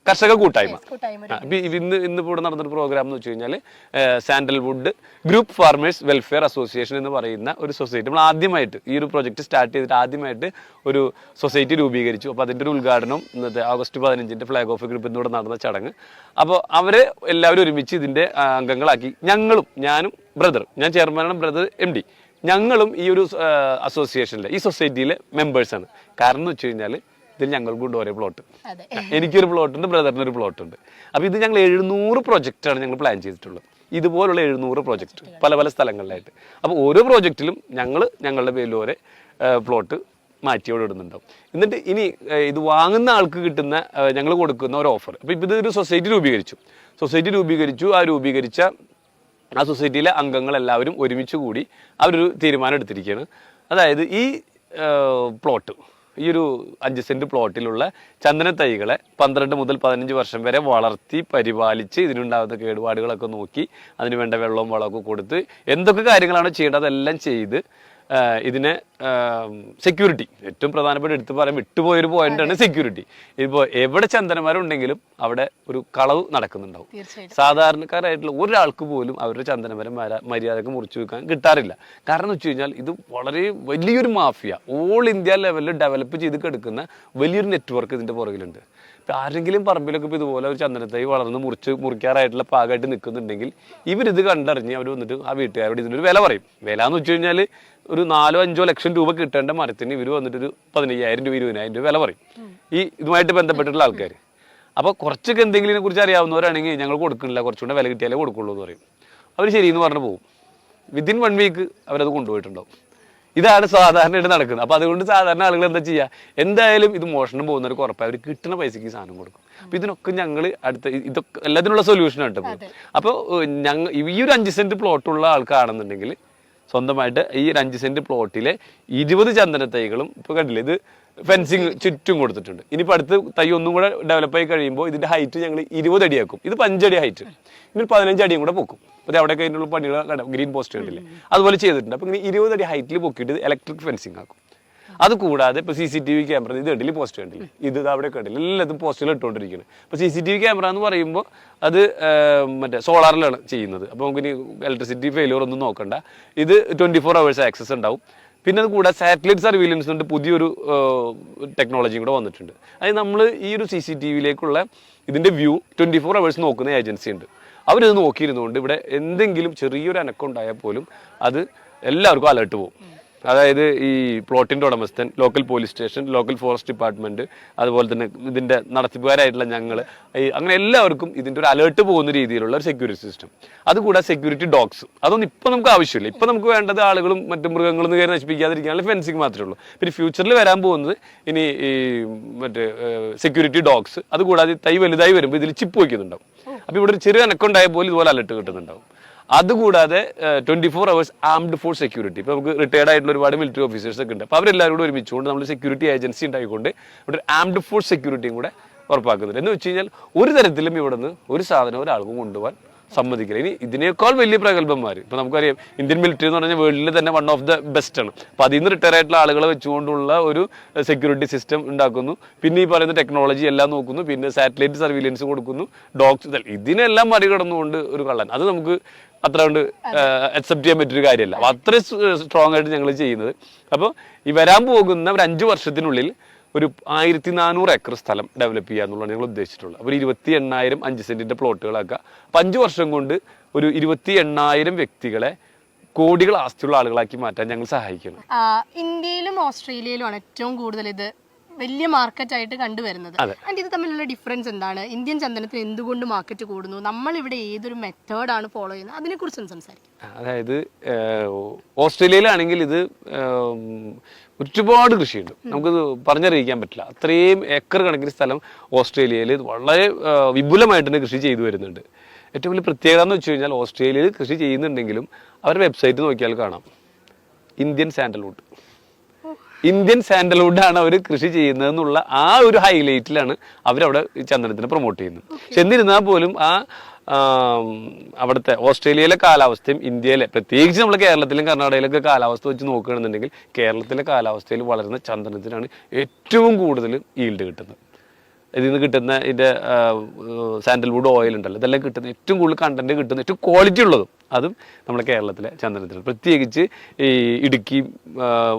കർഷക കൂട്ടായ്മ. ഇന്ന് ഇവിടെ നടന്നൊരു പ്രോഗ്രാം എന്ന് വെച്ച് കഴിഞ്ഞാൽ sandalwood group farmers welfare association എന്ന് പറയുന്ന ഒരു സൊസൈറ്റി നമ്മൾ ആദ്യമായിട്ട് ഈ ഒരു പ്രോജക്റ്റ് സ്റ്റാർട്ട് ചെയ്തിട്ട് ആദ്യമായിട്ട് ഒരു സൊസൈറ്റി രൂപീകരിച്ചു. അപ്പോൾ അതിൻ്റെ ഒരു ഉദ്ഘാടനം ഇന്നത്തെ ഓഗസ്റ്റ് 15 ഫ്ലാഗ് ഓഫ് ഗ്രൂപ്പ് എന്നിവിടെ നടന്ന ചടങ്ങ്. അപ്പോൾ അവരെ എല്ലാവരും ഒരുമിച്ച് ഇതിൻ്റെ അംഗങ്ങളാക്കി. ഞാനും ബ്രദർ, ഞാൻ ചെയർമാനാണ്, ബ്രദർ MD, ഞങ്ങളും ഈ ഒരു അസോസിയേഷനിലെ ഈ സൊസൈറ്റിയിലെ മെമ്പേഴ്സാണ്. കാരണം എന്ന് വെച്ച് കഴിഞ്ഞാൽ ഇതിൽ ഞങ്ങൾക്കും ഉണ്ട് ഒരേ പ്ലോട്ട്. എനിക്കൊരു പ്ലോട്ടുണ്ട്, ബ്രദറിനൊരു പ്ലോട്ടുണ്ട്. അപ്പോൾ ഇത് ഞങ്ങൾ 700 പ്രൊജക്റ്റാണ് ഞങ്ങൾ പ്ലാൻ ചെയ്തിട്ടുള്ളത്. ഇതുപോലുള്ള 700 പ്രൊജക്റ്റ് പല പല സ്ഥലങ്ങളിലായിട്ട്. അപ്പോൾ ഓരോ പ്രോജക്റ്റിലും ഞങ്ങളുടെ പേരിൽ ഓരോ പ്ലോട്ട് മാറ്റിയോടെ ഇടുന്നുണ്ടാവും. എന്നിട്ട് ഇനി ഇത് വാങ്ങുന്ന ആൾക്ക് കിട്ടുന്ന ഞങ്ങൾ കൊടുക്കുന്ന ഒരു ഓഫർ. അപ്പോൾ ഇപ്പോൾ ഇതൊരു സൊസൈറ്റി രൂപീകരിച്ചു. ആ രൂപീകരിച്ച ആ സൊസൈറ്റിയിലെ അംഗങ്ങളെല്ലാവരും ഒരുമിച്ച് കൂടി അവരൊരു തീരുമാനം എടുത്തിരിക്കുകയാണ്. അതായത് ഈ പ്ലോട്ട്, ഈ ഒരു 5 സെന്റ് പ്ലോട്ടിലുള്ള ചന്ദന തൈകളെ 12 മുതൽ 15 വർഷം വരെ വളർത്തി പരിപാലിച്ച് ഇതിനുണ്ടാകുന്ന കേടുപാടുകളൊക്കെ നോക്കി അതിന് വേണ്ട വെള്ളവും വളമൊക്കെ കൊടുത്ത് എന്തൊക്കെ കാര്യങ്ങളാണ് ചെയ്യേണ്ടത് അതെല്ലാം ചെയ്ത് ഇതിനെ സെക്യൂരിറ്റി, ഏറ്റവും പ്രധാനപ്പെട്ട എടുത്ത് പറയാൻ വിട്ടുപോയൊരു പോയിന്റാണ് സെക്യൂരിറ്റി. ഇപ്പോൾ എവിടെ ചന്ദനമരം ഉണ്ടെങ്കിലും അവിടെ ഒരു കളവ് നടക്കുന്നുണ്ടാവും. സാധാരണക്കാരായിട്ടുള്ള ഒരാൾക്ക് പോലും അവരുടെ ചന്ദനമരം മര്യാദക്ക് മുറിച്ചു വെക്കാൻ കിട്ടാറില്ല. കാരണം എന്ന് വെച്ച് കഴിഞ്ഞാൽ ഇത് വളരെ വലിയൊരു മാഫിയ, ഓൾ ഇന്ത്യ ലെവലിൽ ഡെവലപ്പ് ചെയ്ത് കിടക്കുന്ന വലിയൊരു നെറ്റ്വർക്ക് ഇതിൻ്റെ പുറകിലുണ്ട്. ഇപ്പം ആരെങ്കിലും പറമ്പിലൊക്കെ ഇപ്പോൾ ഇതുപോലെ ഒരു ചന്ദനത്തൈ വളർന്ന് മുറിക്കാറായിട്ടുള്ള പാകമായിട്ട് നിൽക്കുന്നുണ്ടെങ്കിൽ ഇവരിത് കണ്ടറിഞ്ഞ് അവർ വന്നിട്ട് ആ വീട്ടുകാരോട് ഇതിനൊരു വില പറയും. വില എന്ന് വെച്ച് കഴിഞ്ഞാൽ ഒരു 4-5 ലക്ഷം രൂപ കിട്ടേണ്ട മരത്തിന് ഇവർ വന്നിട്ടൊരു 15,000 രൂപ 20,000 രൂപ വില പറയും ഈ ഇതുമായിട്ട് ബന്ധപ്പെട്ടിട്ടുള്ള ആൾക്കാർ. അപ്പോൾ കുറച്ചൊക്കെ എന്തെങ്കിലും കുറിച്ച് അറിയാവുന്നവരാണെങ്കിൽ ഞങ്ങൾ കൊടുക്കുന്നില്ല, കുറച്ചുകൂടെ വില കിട്ടിയാലേ കൊടുക്കുള്ളൂ എന്ന് പറയും. അവർ ശരിയെന്ന് പറഞ്ഞു പോകും. വിത്തിൻ 1 വീക്ക് അവരത് കൊണ്ടുപോയിട്ടുണ്ടാവും. ഇതാണ് സാധാരണയായിട്ട് നടക്കുന്നത്. അപ്പോൾ അതുകൊണ്ട് സാധാരണ ആളുകൾ എന്താ ചെയ്യുക, എന്തായാലും ഇത് മോഷണം പോകുന്നവർക്ക് ഉറപ്പായി അവർ കിട്ടുന്ന പൈസക്ക് ഈ സാധനം കൊടുക്കും. അപ്പോൾ ഇതിനൊക്കെ ഞങ്ങൾ ഇതൊക്കെ എല്ലാത്തിനുള്ള സൊല്യൂഷൻ ആയിട്ട് പോകും. അപ്പോൾ ഈ ഒരു 5 സെന്റ് പ്ലോട്ടുള്ള ആൾക്കാണെന്നുണ്ടെങ്കിൽ സ്വന്തമായിട്ട് ഈ ഒരു 5 സെന്റ് പ്ലോട്ടിലെ 20 ചന്ദന തൈകളും ഇപ്പൊ കണ്ടില്ലേ, ഇത് ഫെൻസിങ് ചുറ്റും കൊടുത്തിട്ടുണ്ട്. ഇനിയിപ്പോൾ അടുത്ത് തൈ ഒന്നും കൂടെ ഡെവലപ്പായി കഴിയുമ്പോൾ ഇതിന്റെ ഹൈറ്റ് ഞങ്ങൾ 20 അടിയാക്കും. ഇത് 5 അടി ഹൈറ്റ്, ഇനി 15 അടിയും കൂടെ പൊക്കും. അപ്പോൾ അവിടെയൊക്കെ അതിനുള്ള പണികൾ ഗ്രീൻ പോസ്റ്റ് കണ്ടില്ലേ, അതുപോലെ ചെയ്തിട്ടുണ്ട്. അപ്പോൾ ഇങ്ങനെ 20 അടി ഹൈറ്റിൽ പൊക്കിയിട്ട് ഇലക്ട്രിക് ഫെൻസിങ് ആക്കും. അത് കൂടാതെ ഇപ്പോൾ CCTV ക്യാമറ, ഇത് കണ്ടില്ലേ പോസ്റ്റ് കണ്ടില്ലേ, ഇത് അവിടെ കണ്ടില്ല, എല്ലാത്തും പോസ്റ്റുകൾ ഇട്ടുകൊണ്ടിരിക്കുന്നത്. അപ്പോൾ CCTV ക്യാമറ എന്ന് പറയുമ്പോൾ അത് മറ്റേ സോളാറിലാണ് ചെയ്യുന്നത്. അപ്പോൾ നമുക്ക് ഇനി ഇലക്ട്രിസിറ്റി ഫെയിലിയർ ഒന്നും നോക്കണ്ട. ഇത് 24 hours ആക്സസ് ഉണ്ടാവും. പിന്നെ അത് കൂടാതെ സാറ്റലൈറ്റ് സർവീലൻസ് കൊണ്ട് പുതിയൊരു ടെക്നോളജിയും കൂടെ വന്നിട്ടുണ്ട്. അതായത് നമ്മൾ ഈ ഒരു CCTVയിലേക്കുള്ള ഇതിൻ്റെ വ്യൂ 24 hours നോക്കുന്ന ഏജൻസി ഉണ്ട്. അവരിത് നോക്കിയിരുന്നുകൊണ്ട് ഇവിടെ എന്തെങ്കിലും ചെറിയൊരു അനക്കം ഉണ്ടായാൽ പോലും അത് എല്ലാവർക്കും അലേർട്ട് പോകും. അതായത് ഈ പ്ലോട്ടിൻ്റെ ഉടമസ്ഥൻ, local police station, local forest department, അതുപോലെ തന്നെ ഇതിൻ്റെ നടത്തിപ്പുകാരായിട്ടുള്ള ഞങ്ങൾ, അങ്ങനെ എല്ലാവർക്കും ഇതിൻ്റെ ഒരു അലേർട്ട് പോകുന്ന രീതിയിലുള്ള ഒരു സെക്യൂരിറ്റി സിസ്റ്റം. അതുകൂടാതെ സെക്യൂരിറ്റി ഡോഗ്സ്, അതൊന്നും ഇപ്പം നമുക്ക് ആവശ്യമില്ല. ഇപ്പം നമുക്ക് വേണ്ടത് ആളുകളും മറ്റു മൃഗങ്ങളും കയറി നശിപ്പിക്കാതിരിക്കാനുള്ള ഫെൻസിങ് മാത്രമേ ഉള്ളൂ. പിന്നെ ഫ്യൂച്ചറിൽ വരാൻ പോകുന്നത് ഇനി ഈ മറ്റേ സെക്യൂരിറ്റി ഡോഗ്സ്, അതുകൂടാതെ തൈ വലുതായി വരുമ്പോൾ ഇതിൽ ചിപ്പ് വയ്ക്കുന്നുണ്ടാവും. അപ്പോൾ ഇവിടെ ഒരു ചെറിയ അനക്കുണ്ടായാൽ പോലും ഇതുപോലെ അലർട്ട് കിട്ടുന്നുണ്ടാവും. അതുകൂടാതെ 24 hours ആംഡ് ഫോഴ്സ് സെക്യൂരിറ്റി. ഇപ്പോൾ നമുക്ക് റിട്ടയർഡ് ആയിട്ടുള്ള ഒരുപാട് മിലിറ്ററി ഓഫീസേഴ്സ് ഒക്കെ ഉണ്ട്. അപ്പോൾ അവരെല്ലാവരും കൂടെ ഒരുമിച്ചുകൊണ്ട് നമ്മൾ സെക്യൂരിറ്റി ഏജൻസി ഉണ്ടായിക്കൊണ്ട് ഇവിടെ ഒരു ആംഡ് ഫോഴ്സ് സെക്യൂരിറ്റിയും കൂടെ ഉറപ്പാക്കുന്നുണ്ട്. എന്ന് വെച്ച് കഴിഞ്ഞാൽ ഒരു തരത്തിലും ഇവിടെ നിന്ന് ഒരു സാധനം ഒരാൾക്കും കൊണ്ടുപോകാൻ സമ്മതിക്കില്ല. ഇനി ഇതിനേക്കാൾ വലിയ പ്രഗത്ഭന്മാർ, ഇപ്പോൾ നമുക്കറിയാം ഇന്ത്യൻ മിലിറ്ററി എന്ന് പറഞ്ഞാൽ വേൾഡിൽ തന്നെ വൺ ഓഫ് ദ ബെസ്റ്റ് ആണ്. അപ്പോൾ അതിൽ നിന്ന് റിട്ടയർ ആയിട്ടുള്ള ആളുകളെ വെച്ചുകൊണ്ടുള്ള ഒരു സെക്യൂരിറ്റി സിസ്റ്റം ഉണ്ടാക്കുന്നു. പിന്നെ ഈ പറയുന്ന ടെക്നോളജി എല്ലാം നോക്കുന്നു. പിന്നെ സാറ്റലൈറ്റ് സർവീലൻസ് കൊടുക്കുന്നു, ഡോഗ്സ്, ഇതിനെല്ലാം മറികടന്നുകൊണ്ട് ഒരു കള്ളൻ, അത് നമുക്ക് അത്ര കൊണ്ട് അക്സെപ്റ്റ് ചെയ്യാൻ പറ്റിയൊരു കാര്യമല്ല. അപ്പോൾ അത്രയും സ്ട്രോങ് ആയിട്ട് ഞങ്ങൾ ചെയ്യുന്നത്. അപ്പോൾ ഈ വരാൻ പോകുന്ന ഒരു 5 വർഷത്തിനുള്ളിൽ ഒരു 1400 ഏക്കർ സ്ഥലം ഡെവലപ്പ് ചെയ്യുക എന്നുള്ളതാണ് ഞങ്ങൾ ഉദ്ദേശിച്ചിട്ടുള്ളത്. അപ്പോൾ 28,000 5 സെന്റിന്റെ പ്ലോട്ടുകളാക്കുക. അപ്പോൾ 5 വർഷം കൊണ്ട് ഒരു 28,000 വ്യക്തികളെ കോടികൾ ആസ്തിയുള്ള ആളുകളാക്കി മാറ്റാൻ ഞങ്ങൾ സഹായിക്കണം. ഇന്ത്യയിലും ഓസ്ട്രേലിയയിലുമാണ് ഏറ്റവും കൂടുതൽ ഇത് വലിയ മാർക്കറ്റ് ആയിട്ട് കണ്ടുവരുന്നത്. ഇത് തമ്മിലുള്ള ഡിഫറൻസ് എന്താണ്? ഇന്ത്യൻ ചന്ദനത്തിന് എന്തുകൊണ്ട് മാർക്കറ്റ് കൂടുന്നു? നമ്മൾ ഇവിടെ ഏതൊരു മെത്തേഡാണ് ഫോളോ ചെയ്യുന്നത്? അതിനെ കുറിച്ചൊന്ന് സംസാരിക്കും. അതായത് ഓസ്ട്രേലിയയിലാണെങ്കിൽ ഇത് ഒരുപാട് കൃഷിയുണ്ട്, നമുക്കിത് പറഞ്ഞറിയിക്കാൻ പറ്റില്ല. അത്രയും ഏക്കർ കണക്കിന് സ്ഥലം ഓസ്ട്രേലിയയിൽ വളരെ വിപുലമായിട്ട് തന്നെ കൃഷി ചെയ്തു വരുന്നുണ്ട്. ഏറ്റവും വലിയ പ്രത്യേകത എന്ന് വെച്ച് കഴിഞ്ഞാൽ ഓസ്ട്രേലിയയിൽ കൃഷി ചെയ്യുന്നുണ്ടെങ്കിലും അവരുടെ വെബ്സൈറ്റ് നോക്കിയാൽ കാണാം ഇന്ത്യൻ സാൻഡൽവുഡ്. ഇന്ത്യൻ സാൻഡൽവുഡാണ് അവർ കൃഷി ചെയ്യുന്നതെന്നുള്ള ആ ഒരു ഹൈലൈറ്റിലാണ് അവരവിടെ ചന്ദനത്തിനെ പ്രൊമോട്ട് ചെയ്യുന്നത്. പക്ഷെ എന്നിരുന്നാൽ പോലും അവിടുത്തെ ഓസ്ട്രേലിയയിലെ കാലാവസ്ഥയും ഇന്ത്യയിലെ, പ്രത്യേകിച്ച് നമ്മൾ കേരളത്തിലും കർണാടകയിലൊക്കെ കാലാവസ്ഥ വെച്ച് നോക്കുകയാണെന്നുണ്ടെങ്കിൽ കേരളത്തിലെ കാലാവസ്ഥയിൽ വളരുന്ന ചന്ദനത്തിനാണ് ഏറ്റവും കൂടുതൽ ഈൽഡ് കിട്ടുന്നത്. ഇതിൽ നിന്ന് കിട്ടുന്ന ഇതിൻ്റെ സാൻഡൽവുഡ് ഓയിൽ ഉണ്ടല്ലോ, ഇതെല്ലാം കിട്ടുന്ന ഏറ്റവും കൂടുതൽ കണ്ടന്റ് കിട്ടുന്ന ഏറ്റവും ക്വാളിറ്റി ഉള്ളതും അതും നമ്മുടെ കേരളത്തിലെ ചന്ദനത്തിനാണ്. പ്രത്യേകിച്ച് ഈ ഇടുക്കി,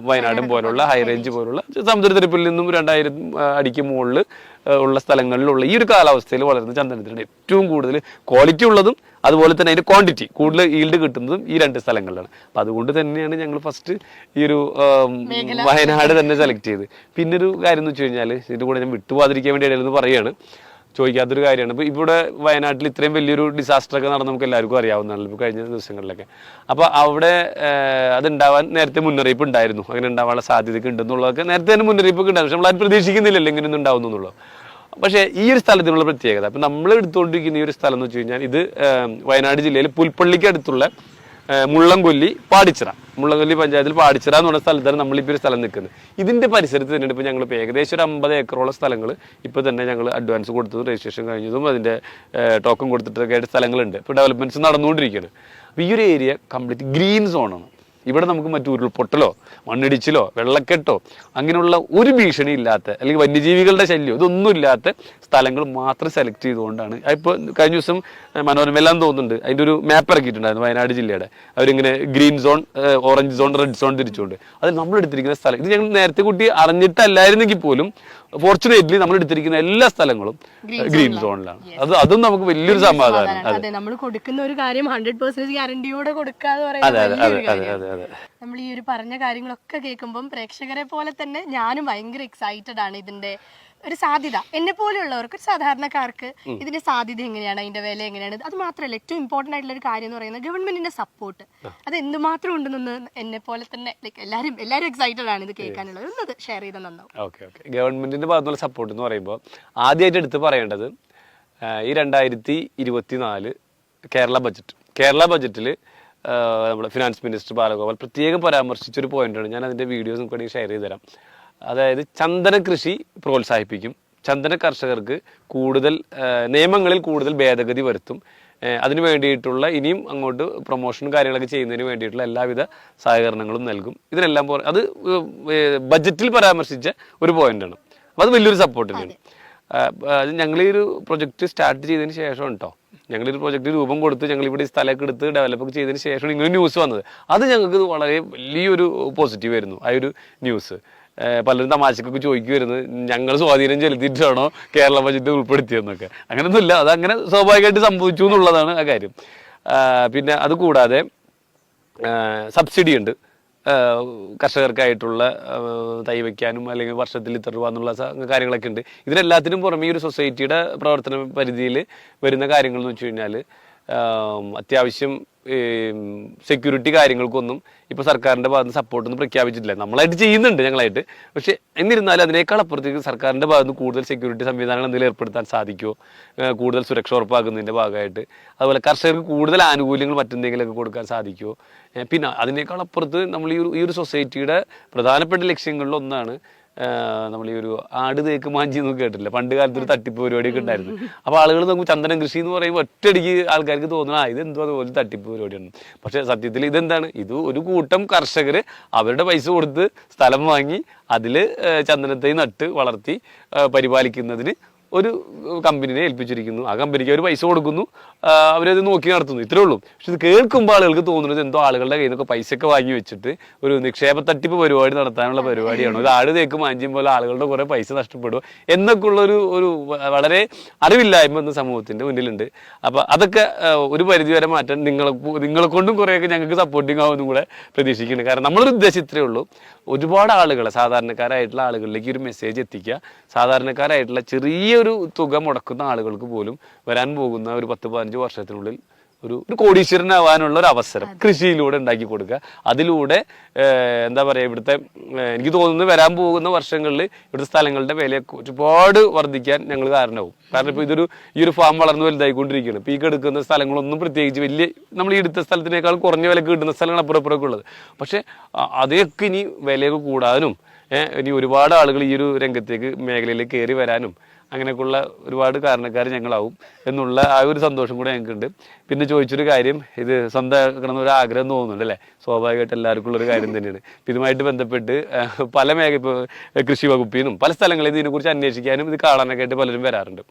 വയനാടും പോലുള്ള ഹൈ റേഞ്ച് പോലുള്ള സമുദ്രനിരപ്പിൽ നിന്നും 2000 അടിക്ക് മുകളിൽ ഉള്ള സ്ഥലങ്ങളിലുള്ള ഈ ഒരു കാലാവസ്ഥയിൽ വളരുന്ന ചന്ദനത്തിനാണ് ഏറ്റവും കൂടുതൽ ക്വാളിറ്റി ഉള്ളതും അതുപോലെ തന്നെ അതിൻ്റെ ക്വാണ്ടിറ്റി കൂടുതൽ ഈൽഡ് കിട്ടുന്നതും ഈ 2 സ്ഥലങ്ങളിലാണ്. അപ്പം അതുകൊണ്ട് തന്നെയാണ് ഞങ്ങൾ ഫസ്റ്റ് ഈ ഒരു വയനാട് തന്നെ സെലക്ട് ചെയ്ത്. പിന്നെ ഒരു കാര്യം എന്ന് വെച്ച് കഴിഞ്ഞാൽ ഇതിൻ്റെ കൂടെ ഞാൻ വിട്ടുപോകാതിരിക്കാൻ വേണ്ടി ഇടയിൽ നിന്ന് പറയുകയാണ്, ചോദിക്കാത്തൊരു കാര്യമാണ്. ഇപ്പോൾ ഇവിടെ വയനാട്ടിൽ ഇത്രയും വലിയൊരു ഡിസാസ്റ്റർ ഒക്കെ നടന്ന് നമുക്ക് എല്ലാവർക്കും അറിയാവുന്നതാണല്ലോ ഇപ്പോൾ കഴിഞ്ഞ ദിവസങ്ങളിലൊക്കെ. അപ്പോൾ അവിടെ അതുണ്ടാവാൻ നേരത്തെ മുന്നറിയിപ്പ് ഉണ്ടായിരുന്നു, അങ്ങനെ ഉണ്ടാവാനുള്ള സാധ്യതയൊക്കെ ഉണ്ടെന്നുള്ളതൊക്കെ നേരത്തെ തന്നെ മുന്നറിയിപ്പൊക്കെ ഉണ്ടായിരുന്നു. പക്ഷെ നമ്മളാരും പ്രതീക്ഷിക്കുന്നില്ലല്ലോ ഇങ്ങനെയൊന്നും ഉണ്ടാവുന്നു എന്നുള്ളത്. പക്ഷേ ഈ ഒരു സ്ഥലത്തിനുള്ള പ്രത്യേകത, അപ്പം നമ്മൾ എടുത്തുകൊണ്ടിരിക്കുന്ന ഈ ഒരു സ്ഥലം എന്ന് വെച്ച് കഴിഞ്ഞാൽ ഇത് വയനാട് ജില്ലയിൽ പുൽപ്പള്ളിക്ക് അടുത്തുള്ള മുള്ളംകൊല്ലി പാടിച്ചിറ, മുള്ളംകൊല്ലി പഞ്ചായത്തിൽ പാടിച്ചിറ എന്ന് പറഞ്ഞ സ്ഥലത്താണ് നമ്മളിപ്പോൾ ഒരു സ്ഥലം നിൽക്കുന്നത്. ഇതിൻ്റെ പരിസരത്ത് തന്നെയാണ് ഇപ്പോൾ ഞങ്ങളിപ്പോൾ ഏകദേശം ഒരു 50 ഏക്കറോളം സ്ഥലങ്ങൾ ഇപ്പോൾ തന്നെ ഞങ്ങൾ അഡ്വാൻസ് കൊടുത്തതും രജിസ്ട്രേഷൻ കഴിഞ്ഞതും അതിൻ്റെ ടോക്കൺ കൊടുത്തിട്ടൊക്കെ ആയിട്ട് സ്ഥലങ്ങളുണ്ട്. ഇപ്പോൾ ഡെവലപ്മെൻറ്റ്സ് നടന്നുകൊണ്ടിരിക്കുകയാണ്. അപ്പോൾ ഈ ഒരു ഏരിയ കംപ്ലീറ്റ് ഗ്രീൻ സോണാണ്. ഇവിടെ നമുക്ക് മറ്റു ഉരുൾപൊട്ടലോ മണ്ണിടിച്ചിലോ വെള്ളക്കെട്ടോ അങ്ങനെയുള്ള ഒരു ഭീഷണി ഇല്ലാത്ത, അല്ലെങ്കിൽ വന്യജീവികളുടെ ശല്യം ഇതൊന്നും ഇല്ലാത്ത സ്ഥലങ്ങൾ മാത്രം സെലക്ട് ചെയ്തുകൊണ്ടാണ്. ഇപ്പോൾ കഴിഞ്ഞ ദിവസം മനോരമയെല്ലാം തോന്നുന്നുണ്ട് അതിൻ്റെ ഒരു മാപ്പ് ഇറക്കിയിട്ടുണ്ടായിരുന്നു വയനാട് ജില്ലയുടെ. അവരിങ്ങനെ green zone, orange zone, red zone തിരിച്ചുകൊണ്ട് അത് നമ്മൾ എടുത്തിരിക്കുന്ന സ്ഥലം, ഇത് ഞങ്ങൾ നേരത്തെ കൂട്ടി അറിഞ്ഞിട്ടല്ലായിരുന്നെങ്കിൽ പോലും ഫോർച്ചുനേറ്റ്ലി നമ്മൾ എടുത്തിരിക്കുന്ന എല്ലാ സ്ഥലങ്ങളും ഗ്രീൻ സോണിലാണ്. അതും നമുക്ക് വലിയൊരു സമാധാനം. നമ്മൾ കൊടുക്കുന്ന ഒരു കാര്യം 100% ഗ്യാരണ്ടിയോടെ കൊടുക്കാന്ന് പറയുന്നത്. നമ്മൾ ഈ ഒരു പറഞ്ഞ കാര്യങ്ങളൊക്കെ കേൾക്കുമ്പോൾ പ്രേക്ഷകരെ പോലെ തന്നെ ഞാനും ഭയങ്കര എക്സൈറ്റഡ് ആണ്. ഇതിന്റെ ഒരു സാധ്യത എന്നെ പോലെയുള്ളവർക്ക്, ഒരു സാധാരണക്കാർക്ക് ഇതിന്റെ സാധ്യത എങ്ങനെയാണ്, അതിന്റെ വില എങ്ങനെയാണ്, അത് മാത്രമല്ല ഏറ്റവും ഇമ്പോർട്ടന്റ് ആയിട്ടുള്ള ഒരു കാര്യം എന്ന് പറയുന്നത് ഗവൺമെന്റിന്റെ സപ്പോർട്ട്. അത് എന്തുമാത്രം ഉണ്ടെന്ന് എന്നെ പോലെ തന്നെ എല്ലാവരും എക്സൈറ്റഡ് ആണ് ഇത് കേൾക്കാനുള്ളത്. ഒന്നത് ഷെയർ ചെയ്ത് നന്നാവും. ഓക്കെ. ഗവൺമെന്റിന്റെ ഭാഗത്തുള്ള സപ്പോർട്ട് എന്ന് പറയുമ്പോൾ ആദ്യമായിട്ട് എടുത്ത് പറയേണ്ടത് ഈ 2024 കേരള ബജറ്റിൽ നമ്മുടെ ഫിനാൻസ് മിനിസ്റ്റർ ബാലഗോപാൽ പ്രത്യേകം പരാമർശിച്ചൊരു പോയിന്റാണ്. ഞാൻ അതിൻ്റെ വീഡിയോസ് നമുക്ക് വേണമെങ്കിൽ ഷെയർ ചെയ്ത് തരാം. അതായത് ചന്ദന കൃഷി പ്രോത്സാഹിപ്പിക്കും, ചന്ദന കർഷകർക്ക് കൂടുതൽ നിയമങ്ങളിൽ കൂടുതൽ ഭേദഗതി വരുത്തും, അതിന് വേണ്ടിയിട്ടുള്ള ഇനിയും അങ്ങോട്ട് പ്രൊമോഷനും കാര്യങ്ങളൊക്കെ ചെയ്യുന്നതിന് വേണ്ടിയിട്ടുള്ള എല്ലാവിധ സഹകരണങ്ങളും നൽകും. ഇതിനെല്ലാം അത് ബജറ്റിൽ പരാമർശിച്ച ഒരു പോയിന്റാണ്. അപ്പോൾ അത് വലിയൊരു സപ്പോർട്ട് തന്നെയാണ്. ഞങ്ങൾ ഈ ഒരു പ്രൊജക്റ്റ് സ്റ്റാർട്ട് ചെയ്തതിന് ശേഷം കേട്ടോ, ഞങ്ങളൊരു പ്രൊജക്റ്റ് രൂപം കൊടുത്ത് ഞങ്ങളിവിടെ സ്ഥലമൊക്കെ എടുത്ത് ഡെവലപ്പ് ചെയ്തതിന് ശേഷമാണ് ഇങ്ങനെ ന്യൂസ് വന്നത്. അത് ഞങ്ങൾക്ക് വളരെ വലിയൊരു പോസിറ്റീവ് ആയിരുന്നു ആ ഒരു ന്യൂസ്. പലരും തമാശക്കൊക്കെ ചോദിക്കുമായിരുന്നു, ഞങ്ങൾ സ്വാധീനം ചെലുത്തിയിട്ടാണോ കേരള ബജറ്റ് ഉൾപ്പെടുത്തിയെന്നൊക്കെ. അങ്ങനെയൊന്നുമില്ല, അതങ്ങനെ സ്വാഭാവികമായിട്ട് സംഭവിച്ചു എന്നുള്ളതാണ് ആ കാര്യം. പിന്നെ അതുകൂടാതെ സബ്സിഡി ഉണ്ട് കർഷകർക്കായിട്ടുള്ള തൈ വയ്ക്കാനും അല്ലെങ്കിൽ വർഷത്തിൽ ഇത്ര രൂപ എന്നുള്ള കാര്യങ്ങളൊക്കെ ഉണ്ട്. ഇതിനെല്ലാത്തിനും പുറമെ ഈ ഒരു സൊസൈറ്റിയുടെ പ്രവർത്തന പരിധിയിൽ വരുന്ന കാര്യങ്ങൾ എന്ന് വെച്ച് കഴിഞ്ഞാൽ അത്യാവശ്യം സെക്യൂരിറ്റി കാര്യങ്ങൾക്കൊന്നും ഇപ്പോൾ സർക്കാരിൻ്റെ ഭാഗത്ത് സപ്പോർട്ടൊന്നും പ്രഖ്യാപിച്ചിട്ടില്ല. നമ്മളായിട്ട് ചെയ്യുന്നുണ്ട് ഞങ്ങളായിട്ട്. പക്ഷേ എന്നിരുന്നാലും അതിനേക്കാൾ അപ്പുറത്തേക്ക് സർക്കാരിൻ്റെ ഭാഗത്ത് കൂടുതൽ സെക്യൂരിറ്റി സംവിധാനങ്ങൾ എന്തെങ്കിലും ഏർപ്പെടുത്താൻ സാധിക്കുമോ, കൂടുതൽ സുരക്ഷ ഉറപ്പാക്കുന്നതിൻ്റെ ഭാഗമായിട്ട്, അതുപോലെ കർഷകർക്ക് കൂടുതൽ ആനുകൂല്യങ്ങൾ മറ്റെന്തെങ്കിലുമൊക്കെ കൊടുക്കാൻ സാധിക്കുമോ. പിന്നെ അതിനേക്കാൾ അപ്പുറത്ത് നമ്മൾ ഈ ഒരു സൊസൈറ്റിയുടെ പ്രധാനപ്പെട്ട ലക്ഷ്യങ്ങളിൽ ഒന്നാണ് നമ്മൾ ഈ ഒരു ആട് തേക്ക് മാഞ്ചി എന്നൊക്കെ കേട്ടില്ല, പണ്ട് കാലത്ത് ഒരു തട്ടിപ്പ് പരിപാടിയൊക്കെ ഉണ്ടായിരുന്നു. അപ്പോൾ ആളുകൾ നോക്കും ചന്ദനം കൃഷി എന്ന് പറയുമ്പോൾ ഒറ്റയടിക്ക് ആൾക്കാർക്ക് തോന്നുന്നു ഇതെന്തോ അതുപോലെ തട്ടിപ്പ് പരിപാടിയാണ്. പക്ഷേ സത്യത്തിൽ ഇതെന്താണ്, ഇത് ഒരു കൂട്ടം കർഷകർ അവരുടെ പൈസ കൊടുത്ത് സ്ഥലം വാങ്ങി അതിൽ ചന്ദനത്തൈ നട്ട് വളർത്തി പരിപാലിക്കുന്നതിന് ഒരു കമ്പനിനെ ഏൽപ്പിച്ചിരിക്കുന്നു. ആ കമ്പനിക്ക് അവർ പൈസ കൊടുക്കുന്നു, അവരത് നോക്കി നടത്തുന്നു, ഇത്രേ ഉള്ളൂ. പക്ഷെ ഇത് കേൾക്കുമ്പോൾ ആളുകൾക്ക് തോന്നുന്നത് എന്തോ ആളുകളുടെ കയ്യിൽ നിന്നൊക്കെ പൈസയൊക്കെ വാങ്ങി വെച്ചിട്ട് ഒരു നിക്ഷേപ തട്ടിപ്പ് പരിപാടി നടത്താനുള്ള പരിപാടിയാണ്. ഒരു ആട് തേക്ക് മാഞ്ചും പോലെ ആളുകളുടെ കുറേ പൈസ നഷ്ടപ്പെടും എന്നൊക്കെ ഉള്ളൊരു വളരെ അറിവില്ലായ്മ എന്ന സമൂഹത്തിൻ്റെ മുന്നിലുണ്ട്. അപ്പോൾ അതൊക്കെ ഒരു പരിധിവരെ മാറ്റാൻ നിങ്ങളെ കൊണ്ടും കുറേയൊക്കെ ഞങ്ങൾക്ക് സപ്പോർട്ടിങ് ആവുമെന്നും കൂടെ പ്രതീക്ഷിക്കുന്നുണ്ട്. കാരണം നമ്മളൊരു ഉദ്ദേശം ഇത്രയേ ഉള്ളൂ, ഒരുപാട് ആളുകളെ സാധാരണക്കാരായിട്ടുള്ള ആളുകളിലേക്ക് ഒരു മെസ്സേജ് എത്തിക്കുക. സാധാരണക്കാരായിട്ടുള്ള ചെറിയൊരു തുക മുടക്കുന്ന ആളുകൾക്ക് പോലും വരാൻ പോകുന്ന ഒരു 10-15 വർഷത്തിനുള്ളിൽ ഒരു കോടീശ്വരനാവാനുള്ള ഒരു അവസരം കൃഷിയിലൂടെ ഉണ്ടാക്കി കൊടുക്കുക. അതിലൂടെ എന്താ പറയുക, ഇവിടുത്തെ എനിക്ക് തോന്നുന്നു വരാൻ പോകുന്ന വർഷങ്ങളിൽ ഇവിടുത്തെ സ്ഥലങ്ങളുടെ വില ഒരുപാട് വർദ്ധിക്കാൻ ഞങ്ങൾ കാരണമാവും. കാരണം ഇപ്പോൾ ഈ ഒരു ഫാം വളർന്നു വലുതായിക്കൊണ്ടിരിക്കുകയാണ്. ഇപ്പോൾ ഈ എടുക്കുന്ന സ്ഥലങ്ങളൊന്നും പ്രത്യേകിച്ച് വലിയ നമ്മൾ ഈ എടുത്ത സ്ഥലത്തിനേക്കാൾ കുറഞ്ഞ വിലക്ക് കിട്ടുന്ന സ്ഥലങ്ങൾ അപ്പുറപ്പുറമൊക്കെ ഉള്ളത്. പക്ഷേ അതൊക്കെ ഇനി വിലയൊക്കെ കൂടാനും ഇനി ഒരുപാട് ആളുകൾ ഈ ഒരു രംഗത്തേക്ക് മേഖലയിലേക്ക് കയറി വരാനും അങ്ങനെയൊക്കെയുള്ള ഒരുപാട് കാരണക്കാർ ഞങ്ങളാവും എന്നുള്ള ആ ഒരു സന്തോഷം കൂടെ ഞങ്ങൾക്കുണ്ട്. പിന്നെ ചോദിച്ചൊരു കാര്യം, ഇത് സ്വന്തം ഒരു ആഗ്രഹം തോന്നുന്നുണ്ട് അല്ലേ, സ്വാഭാവികമായിട്ട് എല്ലാവർക്കും ഉള്ളൊരു കാര്യം തന്നെയാണ്. ഇതുമായിട്ട് ബന്ധപ്പെട്ട് പല ഇപ്പോൾ കൃഷി വകുപ്പിൽ നിന്നും പല സ്ഥലങ്ങളിൽ ഇതിനെക്കുറിച്ച് അന്വേഷിക്കാനും ഇത് കാണാനൊക്കെ ആയിട്ട് പലരും വരാറുണ്ട്.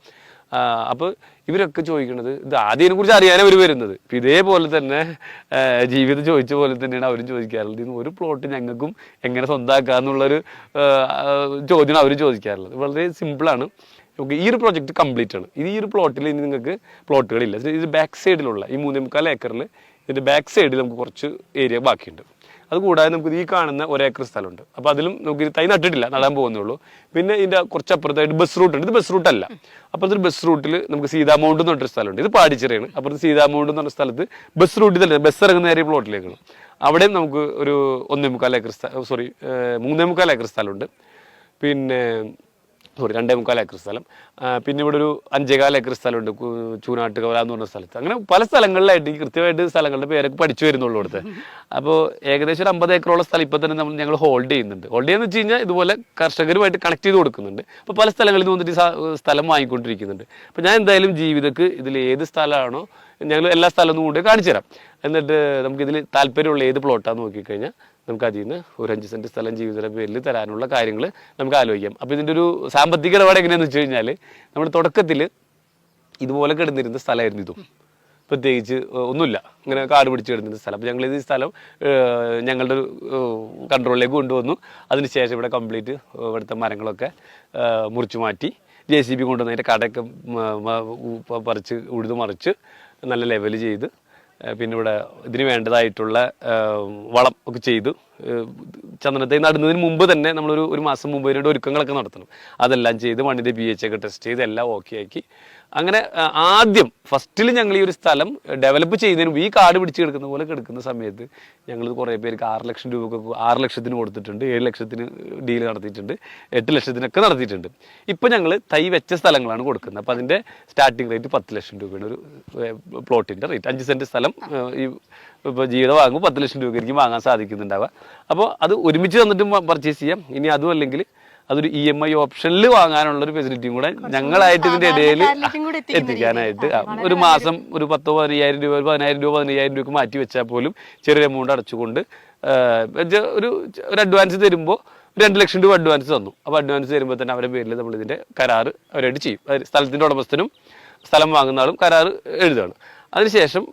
അപ്പോൾ ഇവരൊക്കെ ചോദിക്കുന്നത് ഇത് ഇതിനെക്കുറിച്ച് അറിയാനാണ് അവർ വരുന്നത്. ഇപ്പം ഇതേപോലെ തന്നെ ജീവിതം ചോദിച്ച പോലെ തന്നെയാണ് അവരും ചോദിക്കാറുള്ളത്. ഇന്ന് ഒരു പ്ലോട്ട് ഞങ്ങൾക്കും എങ്ങനെ സ്വന്തമാക്കുക എന്നുള്ളൊരു ചോദ്യമാണ് അവർ ചോദിക്കാറുള്ളത്. വളരെ സിമ്പിളാണ്. ഓക്കെ, ഈ ഒരു പ്രോജക്റ്റ് കംപ്ലീറ്റ് ആണ്. ഈ ഒരു പ്ലോട്ടിൽ ഇനി നിങ്ങൾക്ക് പ്ലോട്ടുകളില്ല. ഇത് ബാക്ക് സൈഡിലുള്ള ഈ 3.25 ഏക്കറിൽ ഇതിൻ്റെ ബാക്ക് സൈഡിൽ നമുക്ക് കുറച്ച് ഏരിയ ബാക്കിയുണ്ട്. അതുകൂടാതെ നമുക്ക് ഈ കാണുന്ന 1 ഏക്കർ സ്ഥലമുണ്ട്. അപ്പോൾ അതിലും നമുക്ക് തൈ നട്ടിട്ടില്ല, നടാൻ പോകുന്നുള്ളൂ. പിന്നെ ഇതിൻ്റെ കുറച്ചപ്പുറത്തായിട്ട് ബസ് റൂട്ട് ഉണ്ട്. ഇത് ബസ് റൂട്ടല്ല, അപ്പുറത്തൊരു ബസ് റൂട്ടിൽ നമുക്ക് സീതാമൗണ്ട് എന്ന് പറഞ്ഞൊരു സ്ഥലമുണ്ട്. ഇത് പാടിച്ചിറയാണ്. അപ്പുറത്ത് സീതാമൗണ്ട് എന്ന് പറഞ്ഞ സ്ഥലത്ത് ബസ് റൂട്ടിൽ തന്നെ ബസ് ഇറങ്ങുന്ന ഏരിയ പ്ലോട്ടിലേക്കാണ്. അവിടെയും നമുക്ക് ഒരു 1.25 ഏക്കർ 3.25 ഏക്കർ സ്ഥലമുണ്ട്. പിന്നെ 2.25 ഏക്കർ സ്ഥലം. പിന്നെ ഇവിടെ ഒരു 5.25 ഏക്കർ സ്ഥലമുണ്ട് ചൂനാട്ടുകവല എന്ന് പറഞ്ഞ സ്ഥലത്ത്. അങ്ങനെ പല സ്ഥലങ്ങളിലായിട്ട് കൃത്യമായിട്ട് സ്ഥലങ്ങളുടെ പേരൊക്കെ പഠിച്ചു വരുന്നുള്ളൂ ഇവിടുത്തെ. അപ്പോൾ ഏകദേശം ഒരു 50 ഏക്കറോളം സ്ഥലം ഇപ്പോൾ തന്നെ ഞങ്ങൾ ഹോൾഡ് ചെയ്യുന്നുണ്ട്. ഹോൾഡ് ചെയ്യാന്ന് വെച്ച് കഴിഞ്ഞാൽ ഇതുപോലെ കർഷകരുമായിട്ട് കണക്ട് ചെയ്ത് കൊടുക്കുന്നുണ്ട്. അപ്പോൾ പല സ്ഥലങ്ങളിൽ നിന്ന് വന്നിട്ട് സ്ഥലം വാങ്ങിക്കൊണ്ടിരിക്കുന്നുണ്ട്. അപ്പോൾ ഞാൻ എന്തായാലും ജീവിതക്ക് ഇതിൽ ഏത് സ്ഥലമാണോ ഞങ്ങൾ എല്ലാ സ്ഥലവും കൂടെ കാണിച്ചു തരാം. എന്നിട്ട് നമുക്കിതിൽ താല്പര്യമുള്ള ഏത് പ്ലോട്ടാന്ന് നോക്കിക്കഴിഞ്ഞാൽ നമുക്ക് അതിൽ നിന്ന് ഒരു 5 സെൻറ്റ് സ്ഥലം ജീവിതത്തിൻ്റെ പേരിൽ തരാനുള്ള കാര്യങ്ങൾ നമുക്ക് ആലോചിക്കാം. അപ്പോൾ ഇതിൻ്റെ ഒരു സാമ്പത്തിക ഇടപാട് എങ്ങനെയാണെന്ന് വെച്ച് കഴിഞ്ഞാൽ നമ്മൾ തുടക്കത്തിൽ ഇതുപോലെ കിടന്നിരുന്ന സ്ഥലമായിരുന്നു ഇതും. പ്രത്യേകിച്ച് ഒന്നുമില്ല, ഇങ്ങനെ കാട് പിടിച്ച് കിടന്നിരുന്ന സ്ഥലം. അപ്പോൾ ഞങ്ങളിത് ഈ സ്ഥലം ഞങ്ങളുടെ ഒരു കൺട്രോളിലേക്ക് കൊണ്ടുവന്നു. അതിനുശേഷം ഇവിടെ കംപ്ലീറ്റ് ഇവിടുത്തെ മരങ്ങളൊക്കെ മുറിച്ച് മാറ്റി JCB കൊണ്ടുവന്ന് അതിൻ്റെ കടയൊക്കെ പറിച്ച് ഉഴുതു മറിച്ച് നല്ല ലെവൽ ചെയ്ത് പിന്നെ ഇവിടെ ഇതിന് വേണ്ടതായിട്ടുള്ള വളം ഒക്കെ ചെയ്ത് ചന്ദനത്തെ നടുന്നതിന് മുമ്പ് തന്നെ നമ്മളൊരു മാസം മുമ്പ് ഇതിൻ്റെ ഒരുക്കങ്ങളൊക്കെ നടത്തണം. അതെല്ലാം ചെയ്ത് മണ്ണിൻ്റെ pH ഒക്കെ ടെസ്റ്റ് ചെയ്ത് എല്ലാം ഓക്കെ ആക്കി അങ്ങനെ ആദ്യം ഫസ്റ്റിൽ ഞങ്ങൾ ഈ ഒരു സ്ഥലം ഡെവലപ്പ് ചെയ്യുന്നതിന് മുമ്പ് ഈ കാട് പിടിച്ച് കിടക്കുന്ന പോലെ കിടക്കുന്ന സമയത്ത് ഞങ്ങൾ കുറേ പേർക്ക് 6 ലക്ഷം രൂപക്കൊക്കെ 6 ലക്ഷത്തിന് കൊടുത്തിട്ടുണ്ട്, 7 ലക്ഷത്തിന് ഡീൽ നടത്തിയിട്ടുണ്ട്, 8 ലക്ഷത്തിനൊക്കെ നടത്തിയിട്ടുണ്ട്. ഇപ്പം ഞങ്ങൾ തൈ വെച്ച സ്ഥലങ്ങളാണ് കൊടുക്കുന്നത്. അപ്പോൾ അതിൻ്റെ സ്റ്റാർട്ടിംഗ് റേറ്റ് 10 ലക്ഷം രൂപയാണ് ഒരു പ്ലോട്ടിൻ്റെ റേറ്റ്. 5 സെൻറ്റ് സ്ഥലം ഈ ഇപ്പോൾ ജീവിതം വാങ്ങുമ്പോൾ 10 ലക്ഷം രൂപയ്ക്ക് വാങ്ങാൻ സാധിക്കുന്നുണ്ടാവുക. അപ്പോൾ അത് ഒരുമിച്ച് തന്നിട്ടും പർച്ചേസ് ചെയ്യാം. ഇനി അതും അല്ലെങ്കിൽ അതൊരു EMI ഓപ്ഷനിൽ വാങ്ങാനുള്ള ഒരു ഫെസിലിറ്റിയും കൂടെ ഞങ്ങളായിട്ട് ഇതിന്റെ ഇടയിൽ എത്തിക്കാനായിട്ട് ഒരു മാസം ഒരു 10,000-15,000 രൂപ 15,000 രൂപയ്ക്ക് മാറ്റി വെച്ചാൽ പോലും ചെറിയ എമൗണ്ട് അടച്ചുകൊണ്ട് ഒരു അഡ്വാൻസ് തരുമ്പോൾ 2 ലക്ഷം രൂപ അഡ്വാൻസ് തന്നു. അപ്പോൾ അഡ്വാൻസ് തരുമ്പോൾ തന്നെ അവരുടെ പേരിൽ നമ്മൾ ഇതിന്റെ കരാറ് അവരായിട്ട് ചെയ്യും. സ്ഥലത്തിന്റെ ഉടമസ്ഥനും സ്ഥലം വാങ്ങുന്ന ആളും കരാറ് എഴുതുകയാണ്. അതിനുശേഷം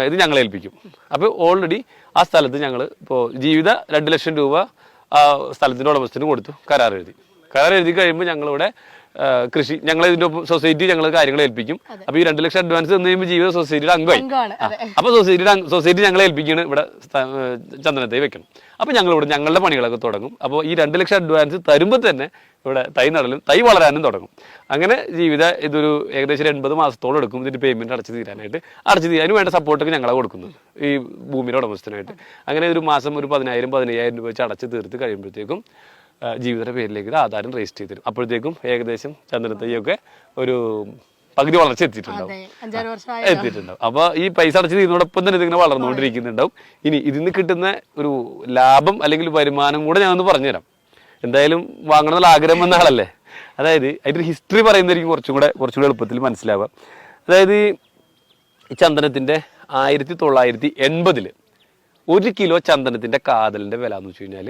ഇത് ഞങ്ങളെ ഏൽപ്പിക്കും. അപ്പോൾ ഓൾറെഡി ആ സ്ഥലത്ത് ഞങ്ങൾ ഇപ്പോൾ ജീവിത 2 ലക്ഷം രൂപ ആ സ്ഥലത്തിന്റെ ഉടമസ്ഥന് കൊടുത്തു, കരാർ എഴുതി കഴിയുമ്പോൾ ഞങ്ങളിവിടെ കൃഷി ഞങ്ങൾ ഇതിന്റെ സൊസൈറ്റി ഞങ്ങൾ കാര്യങ്ങൾ ഏൽപ്പിക്കും. അപ്പൊ ഈ 2 ലക്ഷം അഡ്വാൻസ് തന്നു കഴിയുമ്പോൾ ജീവിത സൊസൈറ്റിയുടെ അംഗമായി. അപ്പൊ സൊസൈറ്റി ഞങ്ങളെ ഏൽപ്പിക്കുകയാണ് ഇവിടെ ചന്ദനത്തൈ വെക്കണം. അപ്പൊ ഞങ്ങളിവിടെ ഞങ്ങളുടെ പണികളൊക്കെ തുടങ്ങും. അപ്പോൾ ഈ 2 ലക്ഷം അഡ്വാൻസ് തരുമ്പോൾ തന്നെ ഇവിടെ തൈ നടലും തൈ വളരാനും തുടങ്ങും. അങ്ങനെ ജീവിത ഇതൊരു ഏകദേശം 80 മാസത്തോളം എടുക്കും ഇതിന്റെ പേയ്മെന്റ് അടച്ചു തീരാനും വേണ്ട സപ്പോർട്ടൊക്കെ ഞങ്ങളെ കൊടുക്കുന്നത് ഈ ഭൂമിയുടെ ഉടമസ്ഥനായിട്ട്. അങ്ങനെ ഒരു മാസം ഒരു 10,000-15,000 രൂപ വെച്ച് അടച്ചു തീർത്ത് കഴിയുമ്പോഴത്തേക്കും ജീവിതയുടെ പേരിലേക്ക് ഇത് ആധാരം രജിസ്റ്റർ ചെയ്ത് തരും. അപ്പോഴത്തേക്കും ഏകദേശം ചന്ദനത്തൈയൊക്കെ ഒരു പകുതി വളർച്ച എത്തിയിട്ടുണ്ടാവും. അപ്പൊ ഈ പൈസ അടച്ച് തീരുന്നതോടൊപ്പം തന്നെ ഇതിങ്ങനെ വളർന്നുകൊണ്ടിരിക്കുന്നുണ്ടാവും. ഇനി ഇതിൽ കിട്ടുന്ന ഒരു ലാഭം അല്ലെങ്കിൽ വരുമാനം കൂടെ ഞാനൊന്ന് പറഞ്ഞുതരാം. എന്തായാലും വാങ്ങണമെന്നുള്ള ആഗ്രഹം വന്ന ആളല്ലേ. അതായത് അതിന്റെ ഹിസ്റ്ററി പറയുന്നതായിരിക്കും കുറച്ചുകൂടെ എളുപ്പത്തിൽ മനസ്സിലാവുക. അതായത് ഈ ചന്ദനത്തിന്റെ 1980 1 കിലോ ചന്ദനത്തിന്റെ കാതലിന്റെ വില എന്ന് വെച്ച് കഴിഞ്ഞാൽ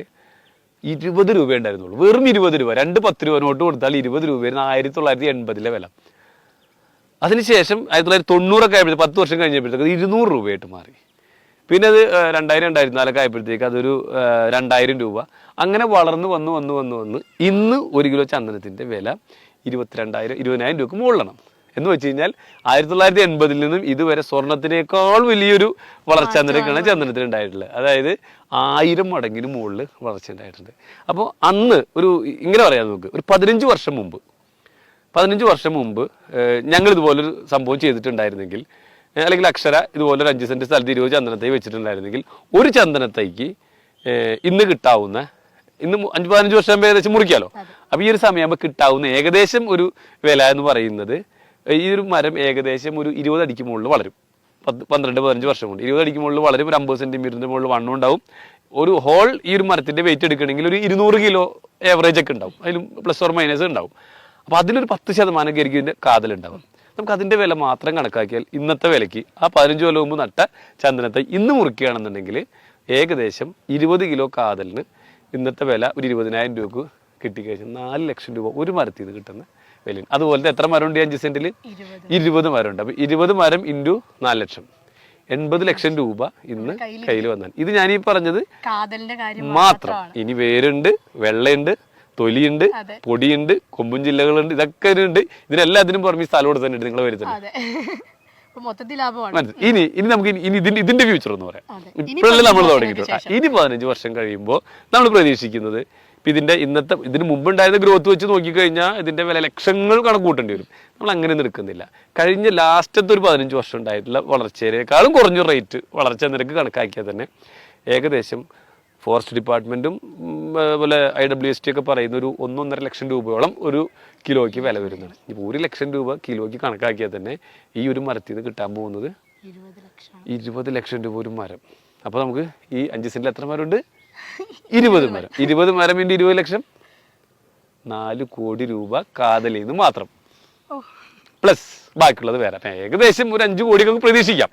20 രൂപ ഉണ്ടായിരുന്നുള്ളൂ. വെറും 20 രൂപ. 2 10 രൂപ നോട്ട് കൊടുത്താൽ 20 രൂപയായിരുന്നു 1980 വില. അതിനുശേഷം 1990 ആയപ്പോഴത്തേക്ക് 10 വർഷം കഴിഞ്ഞപ്പോഴത്തേക്ക് 200 രൂപയായിട്ട് മാറി. പിന്നെ അത് 2000-2004 ആയപ്പോഴത്തേക്ക് അതൊരു 2000 രൂപ. അങ്ങനെ വളർന്ന് വന്ന് ഇന്ന് 1 കിലോ ചന്ദനത്തിന്റെ വില 20,000 രൂപക്ക് മുകളിലാണ്. എന്ന് വെച്ച് കഴിഞ്ഞാൽ 1980 നിന്നും ഇതുവരെ സ്വർണത്തിനേക്കാൾ വലിയൊരു വളർച്ചാ നിരക്കാണ് ചന്ദനത്തിന് ഉണ്ടായിട്ടുള്ളത്. അതായത് 1000 മടങ്ങിന് മുകളിൽ വളർച്ച ഉണ്ടായിട്ടുണ്ട്. അപ്പോൾ അന്ന് ഇങ്ങനെ പറയാം, നമുക്ക് ഒരു 15 വർഷം മുമ്പ് ഞങ്ങൾ ഇതുപോലൊരു സംഭവം ചെയ്തിട്ടുണ്ടായിരുന്നെങ്കിൽ, അല്ലെങ്കിൽ അക്ഷര ഇതുപോലൊരു 5 സെന്റ് സ്ഥലത്ത് 20 ചന്ദനത്തൈ വെച്ചിട്ടുണ്ടായിരുന്നെങ്കിൽ ഒരു ചന്ദനത്തൈക്ക് ഇന്ന് കിട്ടാവുന്ന ഇന്ന് 5-15 വർഷം ഏകദേശം മുറിക്കാലോ. അപ്പൊ ഈ ഒരു സമയമാകുമ്പോൾ കിട്ടാവുന്ന ഏകദേശം ഒരു വില എന്ന് പറയുന്നത് ഈ ഒരു മരം ഏകദേശം ഒരു 20 അടിക്ക് മുകളിൽ വളരും. 12-15 വർഷം കൊണ്ട് 20 അടിക്ക് മുകളിൽ വളരും. ഒരു 50 സെന്റിമീറ്ററിന്റെ മുകളിൽ വണ്ണം ഉണ്ടാവും. ഒരു ഹോൾ ഈ ഒരു മരത്തിന്റെ വെയിറ്റ് എടുക്കണമെങ്കിൽ ഒരു 200 കിലോ ഏവറേജ് ഒക്കെ ഉണ്ടാവും. അതിലും പ്ലസ് ഓർ മൈനസ് ഉണ്ടാവും. അപ്പൊ അതിലൊരു 10% ആയിരിക്കും ഇതിന്റെ കാതലുണ്ടാവും. നമുക്ക് അതിന്റെ വില മാത്രം കണക്കാക്കിയാൽ ഇന്നത്തെ വിലയ്ക്ക് ആ 15 കൊല്ലം മുമ്പ് നട്ട ചന്ദനത്തൈ ഇന്ന് മുറിക്കുകയാണെന്നുണ്ടെങ്കിൽ ഏകദേശം 20 കിലോ കാതലിന് ഇന്നത്തെ വില ഒരു 20,000 രൂപക്ക് കിട്ടിക്കഴിഞ്ഞാൽ 4 ലക്ഷം രൂപ ഒരു മരത്തിൽ നിന്ന് കിട്ടുന്ന വിലയാണ്. അതുപോലത്തെ എത്ര മരം ഉണ്ട് 5 സെന്റിൽ? 20 മരം ഉണ്ട്. അപ്പൊ 20 മരം ഇൻറ്റു 4 ലക്ഷം 80 ലക്ഷം രൂപ ഇന്ന് കയ്യിൽ വന്നാൽ. ഇത് ഞാനീ പറഞ്ഞത് മാത്രം. ഇനി വേരുണ്ട്, വെള്ളയുണ്ട്, തൊലിയുണ്ട്, പൊടിയുണ്ട്, കൊമ്പും ജില്ലകളുണ്ട്, ഇതൊക്കെ ഉണ്ട്. ഇതിനെല്ലാത്തിനും പുറമെ സ്ഥലം കൊടുത്തിട്ടുണ്ട് നിങ്ങൾ വരുത്തുന്നത്. ഇനി നമുക്ക് ഇതിന്റെ ഫ്യൂച്ചർ എന്ന് പറയാം. ഇപ്പോഴല്ലേ നമ്മൾ തുടങ്ങിയിട്ടുണ്ട്. ഇനി 15 വർഷം കഴിയുമ്പോൾ നമ്മൾ പ്രതീക്ഷിക്കുന്നത് ഇതിന് മുമ്പുണ്ടായിരുന്ന ഗ്രോത്ത് വെച്ച് നോക്കിക്കഴിഞ്ഞാൽ ഇതിന്റെ വില ലക്ഷങ്ങൾ കണക്ക് കൂട്ടേണ്ടി വരും. നമ്മൾ അങ്ങനെ എടുക്കുന്നില്ല. കഴിഞ്ഞ ലാസ്റ്റത്തെ ഒരു 15 വർഷം ഉണ്ടായിട്ടുള്ള വളർച്ചയേക്കാളും കുറഞ്ഞ റേറ്റ് വളർച്ചാ നിരക്ക് കണക്കാക്കിയാൽ തന്നെ ഏകദേശം ഫോറസ്റ്റ് ഡിപ്പാർട്ട്മെന്റും അതുപോലെ IWST ഒക്കെ പറയുന്ന ഒരു 1-1.5 ലക്ഷം രൂപയോളം ഒരു കിലോയ്ക്ക് വില വരുന്നുണ്ട്. ഇപ്പോൾ 1 ലക്ഷം രൂപ കിലോയ്ക്ക് കണക്കാക്കിയാൽ തന്നെ ഈ ഒരു മരത്തിൽ നിന്ന് കിട്ടാൻ പോകുന്നത് 20 ലക്ഷം രൂപ ഒരു മരം. അപ്പോൾ നമുക്ക് ഈ 5 സെന്റിൽ എത്ര മരമുണ്ട്? 20 മരം. 20 മരം ഇൻറ്റു 20 ലക്ഷം 4 കോടി രൂപ കാതലിൽ നിന്ന് മാത്രം. പ്ലസ് ബാക്കിയുള്ളത് വേറെ ഏകദേശം ഒരു 5 കോടി നമുക്ക് പ്രതീക്ഷിക്കാം.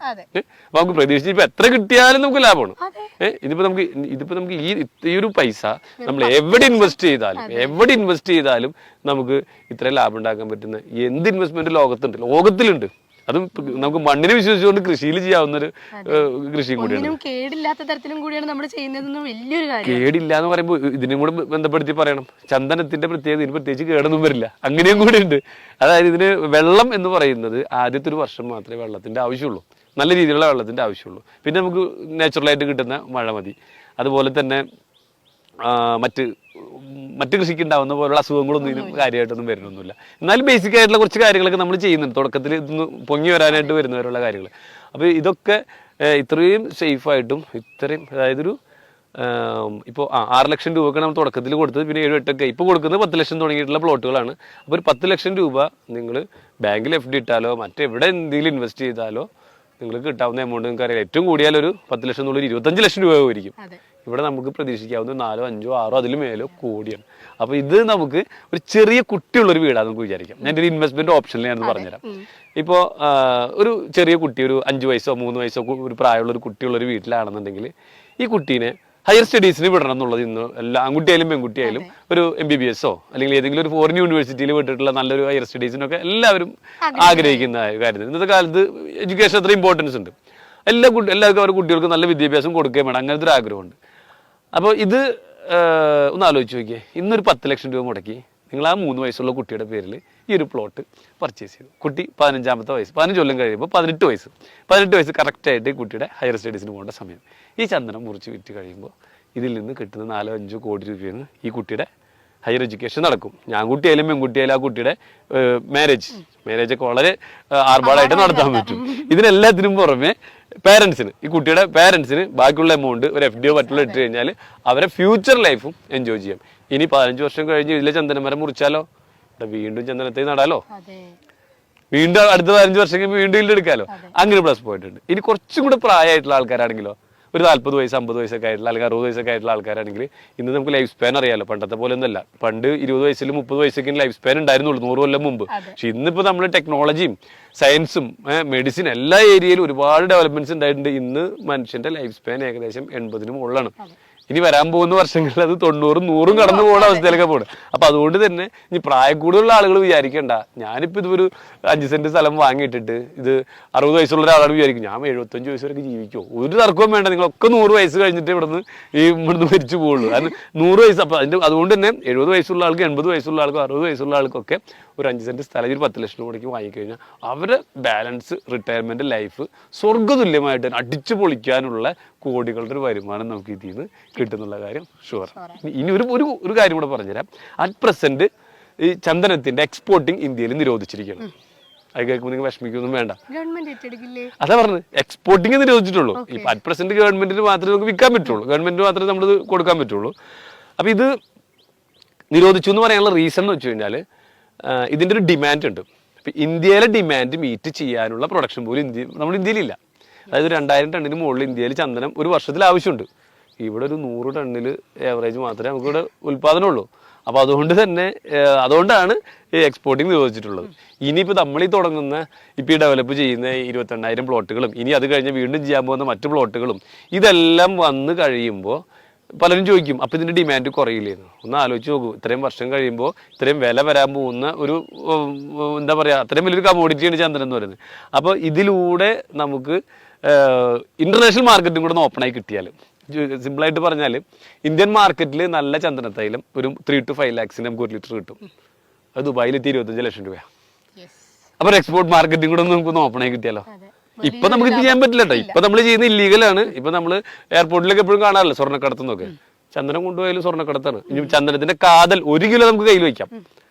അപ്പൊ നമുക്ക് പ്രതീക്ഷിച്ച് ഇപ്പൊ എത്ര കിട്ടിയാലും നമുക്ക് ലാഭമാണ്. ഇതിപ്പോ നമുക്ക് ഈ ഒരു പൈസ നമ്മൾ എവിടെ ഇൻവെസ്റ്റ് ചെയ്താലും നമുക്ക് ഇത്രയും ലാഭം ഉണ്ടാക്കാൻ പറ്റുന്ന എന്ത് ഇൻവെസ്റ്റ്മെന്റ് ലോകത്തിലുണ്ട്. അതും നമുക്ക് മണ്ണിനെ വിശ്വസിച്ചുകൊണ്ട് കൃഷിയിൽ ചെയ്യാവുന്ന ഒരു കൃഷിയും കൂടിയാണ്. കേടില്ലാത്ത തരത്തിലും കൂടിയാണ് നമ്മൾ ചെയ്യുന്നത്. വലിയൊരു കാര്യം. കേടില്ല എന്ന് പറയുമ്പോൾ ഇതിനും കൂടെ ബന്ധപ്പെടുത്തി പറയണം. ചന്ദനത്തിന്റെ പ്രത്യേകത ഇതിന് പ്രത്യേകിച്ച് കേടൊന്നും വരില്ല. അങ്ങനെയും കൂടി ഉണ്ട്. അതായത് ഇതിന് വെള്ളം എന്ന് പറയുന്നത് ആദ്യത്തെ ഒരു വർഷം മാത്രമേ വെള്ളത്തിന്റെ ആവശ്യമുള്ളൂ. നല്ല രീതിയിലുള്ള വെള്ളത്തിന്റെ ആവശ്യമുള്ളൂ. പിന്നെ നമുക്ക് നാച്ചുറലായിട്ട് കിട്ടുന്ന മഴ മതി. അതുപോലെ തന്നെ മറ്റ് കൃഷിക്ക് ഉണ്ടാവുന്ന പോലുള്ള അസുഖങ്ങളൊന്നും ഇതിന് കാര്യമായിട്ടൊന്നും വരുന്നൊന്നുമില്ല. എന്നാലും ബേസിക് ആയിട്ടുള്ള കുറച്ച് കാര്യങ്ങളൊക്കെ നമ്മൾ ചെയ്യുന്നുണ്ട് തുടക്കത്തിൽ ഇതൊന്ന് പൊങ്ങി വരാനായിട്ട് വരുന്നവരുള്ള കാര്യങ്ങൾ. അപ്പോൾ ഇതൊക്കെ ഇത്രയും സേഫായിട്ടും ഇത്രയും അതായത് ഒരു ഇപ്പോൾ 6 ലക്ഷം രൂപക്ക് നമ്മൾ തുടക്കത്തിൽ കൊടുത്തത്, പിന്നെ 7-8 ഇപ്പോൾ കൊടുക്കുന്നത് 10 ലക്ഷം തുടങ്ങിയിട്ടുള്ള പ്ലോട്ടുകളാണ്. അപ്പോൾ ഒരു 10 ലക്ഷം രൂപ നിങ്ങൾ ബാങ്കിൽ FD ഇട്ടാലോ മറ്റെവിടെ എന്തെങ്കിലും ഇൻവെസ്റ്റ് ചെയ്താലോ നിങ്ങൾക്ക് കിട്ടാവുന്ന എമൗണ്ട് നിങ്ങൾക്ക് അറിയാം. ഏറ്റവും കൂടിയാൽ ഒരു 10 ലക്ഷം എന്നുള്ളൊരു 25 ലക്ഷം രൂപ ആയിരിക്കും. ഇവിടെ നമുക്ക് പ്രതീക്ഷിക്കാവുന്ന 4, 5, 6 അതിൽ മേലോ കോടിയാണ്. അപ്പോൾ ഇത് നമുക്ക് ഒരു ചെറിയ കുട്ടിയുള്ളൊരു വീടാണ് നമുക്ക് വിചാരിക്കാം. ഞാൻ ഒരു ഇൻവെസ്റ്റ്മെന്റ് ഓപ്ഷനിൽ ഞാനത് പറഞ്ഞുതരാം. ഇപ്പോൾ ഒരു ചെറിയ കുട്ടി, ഒരു 5 വയസ്സോ 3 വയസ്സോ ഒരു പ്രായമുള്ള ഒരു കുട്ടിയുള്ളൊരു വീട്ടിലാണെന്നുണ്ടെങ്കിൽ ഈ കുട്ടീനെ ഹയർ സ്റ്റഡീസിന് വിടണം എന്നുള്ളത് ഇന്ന് എല്ലാ ആൺകുട്ടിയായാലും പെൺകുട്ടിയായാലും ഒരു MBBS അല്ലെങ്കിൽ ഏതെങ്കിലും ഒരു ഫോറിൻ യൂണിവേഴ്സിറ്റിയിൽ വിട്ടിട്ടുള്ള നല്ലൊരു ഹയർ സ്റ്റഡീസിനൊക്കെ എല്ലാവരും ആഗ്രഹിക്കുന്ന കാര്യത്തിൽ ഇന്നത്തെ കാലത്ത് എഡ്യൂക്കേഷൻ അത്ര ഇമ്പോർട്ടൻസ് ഉണ്ട്. എല്ലാവർക്കും അവരുടെ കുട്ടികൾക്ക് നല്ല വിദ്യാഭ്യാസം കൊടുക്കുകയും വേണം, അങ്ങനത്തെ ഒരു ആഗ്രഹമുണ്ട്. അപ്പോൾ ഇത് ഒന്ന് ആലോചിച്ച് നോക്കിയേ, ഇന്നൊരു 10 ലക്ഷം രൂപ മുടക്കി നിങ്ങൾ ആ 3 വയസ്സുള്ള കുട്ടിയുടെ പേരിൽ ഈ ഒരു പ്ലോട്ട് പർച്ചേസ് ചെയ്തു. കുട്ടി 15-ാമത്തെ വയസ്സ്, 15 കൊല്ലം കഴിയുമ്പോൾ 18 വയസ്സ് കറക്റ്റായിട്ട് ഈ കുട്ടിയുടെ ഹയർ സ്റ്റഡീസിന് പോകേണ്ട സമയം. ഈ ചന്ദനം മുറിച്ച് വിറ്റ് കഴിയുമ്പോൾ ഇതിൽ നിന്ന് കിട്ടുന്ന 4-5 കോടി രൂപയാണ് ഈ കുട്ടിയുടെ ഹയർ എഡ്യൂക്കേഷൻ നടക്കും. ഞാൻകുട്ടിയായാലും പെൺകുട്ടിയായാലും ആ കുട്ടിയുടെ മാരേജൊക്കെ വളരെ ആർഭാടായിട്ട് നടത്താൻ പറ്റും. ഇതിനെല്ലാത്തിനും പുറമെ പേരൻസിന്, ഈ കുട്ടിയുടെ പേരൻസിന് ബാക്കിയുള്ള എമൗണ്ട് ഒരു FDയോ മറ്റുള്ള ഇട്ട് കഴിഞ്ഞാൽ അവരെ ഫ്യൂച്ചർ ലൈഫും എൻജോയ് ചെയ്യാം. ഇനി 15 വർഷം കഴിഞ്ഞ് ഇതിലെ ചന്ദനമരം മുറിച്ചാലോ വീണ്ടും ചന്ദനത്തെ നടാലോ, വീണ്ടും അടുത്ത 15 വർഷം കഴിയുമ്പോൾ വീണ്ടും ഇല്ലെടുക്കാലോ. അങ്ങനെ പ്ലസ് പോയിന്റ് ഉണ്ട്. ഇനി കുറച്ചും കൂടെ പ്രായമായിട്ടുള്ള ആൾക്കാരാണെങ്കിലോ, ഒരു 40 വയസ്സ് 50 വയസ്സൊക്കെ ആയിട്ടുള്ള അല്ലെങ്കിൽ 60 വയസ്സൊക്കെ ആയിട്ടുള്ള ആൾക്കാരാണെങ്കിൽ ഇന്ന് നമുക്ക് ലൈഫ് സ്പാൻ അറിയാലോ. പണ്ടത്തെ പോലെ ഒന്നല്ല. പണ്ട് 20 വയസ്സിലും 30 വയസ്സൊക്കെ ലൈഫ് സ്പാൻ ഉണ്ടായിരുന്നുള്ളൂ 100 കൊല്ലം മുമ്പ്. പക്ഷെ ഇന്നിപ്പോൾ നമ്മൾ ടെക്നോളജിയും സയൻസും മെഡിസിൻ എല്ലാ ഏരിയയിലും ഒരുപാട് ഡെവലപ്മെന്റ്സ് ഉണ്ടായിട്ടുണ്ട്. ഇന്ന് മനുഷ്യന്റെ ലൈഫ് സ്പാൻ ഏകദേശം 80-ന് മുകളിലാണ്. ഇനി വരാൻ പോകുന്ന വർഷങ്ങളിൽ അത് 90-ഉം 100-ഉം കടന്നു പോകുന്ന അവസ്ഥയിലൊക്കെ പോകണം. അപ്പൊ അതുകൊണ്ട് തന്നെ ഇനി പ്രായക്കൂടുതലുള്ള ആളുകൾ വിചാരിക്കണ്ട, ഞാനിപ്പോ ഇതൊരു 5 സെന്റ് സ്ഥലം വാങ്ങിയിട്ടിട്ട് ഇത് 60 വയസ്സുള്ള ഒരാളാണ് വിചാരിക്കും ഞാൻ 75 വയസ്സ് വരെ ജീവിക്കുമോ. ഒരു തർക്കവും വേണ്ട, നിങ്ങളൊക്കെ 100 വയസ്സ് കഴിഞ്ഞിട്ട് ഇവിടുന്ന് മരിച്ചു പോകുള്ളൂ. അത് 100 വയസ്സ്. അപ്പൊ അതുകൊണ്ട് തന്നെ 70 വയസ്സുള്ള ആൾക്ക്, 80 വയസ്സുള്ള ആൾക്കും 60 വയസ്സുള്ള ആൾക്കൊക്കെ ഒരു 5 സെന്റ് സ്ഥലം ഒരു 10 ലക്ഷം രൂപയ്ക്ക് വാങ്ങിക്കഴിഞ്ഞാൽ അവരുടെ ബാലൻസ് റിട്ടയർമെന്റ് ലൈഫ് സ്വർഗ്ഗതുല്യമായിട്ട് അടിച്ചു പൊളിക്കാനുള്ള കോടികളുടെ ഒരു വരുമാനം നമുക്ക് ഇതിൽ നിന്ന് കിട്ടുന്നുള്ള കാര്യം ഷുവർ. ഇനി ഒരു കാര്യം കൂടെ പറഞ്ഞുതരാം. അറ്റ് പ്രസന്റ് ഈ ചന്ദനത്തിന്റെ എക്സ്പോർട്ടിങ് ഇന്ത്യയിൽ നിരോധിച്ചിരിക്കുകയാണ്. അത് കേൾക്കുമ്പോൾ നിങ്ങൾ വിഷമിക്കൊന്നും വേണ്ട. അതാ പറഞ്ഞത്, എക്സ്പോർട്ടിങ് നിരോധിച്ചിട്ടുള്ളൂ. ഇപ്പൊ അറ്റ് പ്രസന്റ് ഗവൺമെന്റിന് മാത്രമേ നമുക്ക് വിൽക്കാൻ പറ്റുള്ളൂ, ഗവൺമെന്റിന് മാത്രമേ നമ്മൾ കൊടുക്കാൻ പറ്റുള്ളൂ. അപ്പൊ ഇത് നിരോധിച്ചു എന്ന് പറയാനുള്ള റീസൺ എന്ന് വെച്ച് കഴിഞ്ഞാൽ ഇതിന്റെ ഒരു ഡിമാൻഡ് ഉണ്ട്. ഇപ്പൊ ഇന്ത്യയിലെ ഡിമാൻഡ് മീറ്റ് ചെയ്യാനുള്ള പ്രൊഡക്ഷൻ പോലും നമ്മുടെ ഇന്ത്യയിലില്ല. അതായത് 2000 ടണ്ണിന് മുകളിൽ ഇന്ത്യയിൽ ചന്ദനം ഒരു വർഷത്തിൽ ആവശ്യമുണ്ട്. ഇവിടെ ഒരു 100 ടണ്ണിൽ ഏവറേജ് മാത്രമേ നമുക്കിവിടെ ഉൽപ്പാദനമുള്ളൂ. അപ്പോൾ അതുകൊണ്ടാണ് ഈ എക്സ്പോർട്ടിങ് നിരോധിച്ചിട്ടുള്ളത്. ഇനിയിപ്പോൾ നമ്മൾ ഈ തുടങ്ങുന്ന ഇപ്പോൾ ഈ ഡെവലപ്പ് ചെയ്യുന്ന 28,000 പ്ലോട്ടുകളും ഇനി അത് കഴിഞ്ഞ് വീണ്ടും ചെയ്യാൻ പോകുന്ന മറ്റു പ്ലോട്ടുകളും ഇതെല്ലാം വന്ന് കഴിയുമ്പോൾ പലരും ചോദിക്കും അപ്പോൾ ഇതിൻ്റെ ഡിമാൻഡ് കുറയില്ലേന്ന്. ഒന്ന് ആലോചിച്ച് നോക്കൂ. ഇത്രയും വർഷം കഴിയുമ്പോൾ ഇത്രയും വില വരാൻ പോകുന്ന ഒരു എന്താ പറയുക, അത്രയും വലിയൊരു കമോഡിറ്റിയാണ് ചന്ദനം എന്ന് പറയുന്നത്. അപ്പോൾ ഇതിലൂടെ നമുക്ക് ഇന്റർനാഷണൽ മാർക്കറ്റും കൂടെ ഒന്ന് ഓപ്പണായി കിട്ടിയാൽ, സിമ്പിളായിട്ട് പറഞ്ഞാൽ ഇന്ത്യൻ മാർക്കറ്റിൽ നല്ല ചന്ദനത്തൈലം ഒരു 3 to 5 lakhs നമുക്ക് 1 ലിറ്റർ കിട്ടും. അത് ദുബായിലെത്തി 25 ലക്ഷം രൂപയാണ്. അപ്പോൾ എക്സ്പോർട്ട് മാർക്കറ്റും കൂടെ നമുക്ക് ഓപ്പണായി കിട്ടിയാലോ. ഇപ്പൊ നമുക്ക് ഇത് ചെയ്യാൻ പറ്റില്ല കേട്ടോ. ഇപ്പൊ നമ്മൾ ചെയ്യുന്ന ഇല്ലീഗലാണ്. ഇപ്പൊ നമ്മൾ എയർപോർട്ടിലൊക്കെ എപ്പോഴും കാണാറില്ല സ്വർണ്ണക്കടത്തുന്നൊക്കെ. ചന്ദനം കൊണ്ടുപോയാലും സ്വർണ്ണക്കടത്താണ്. ഇനി ചന്ദനത്തിന്റെ കാതൽ 1 കിലോ നമുക്ക് കയ്യിൽ വയ്ക്കാം.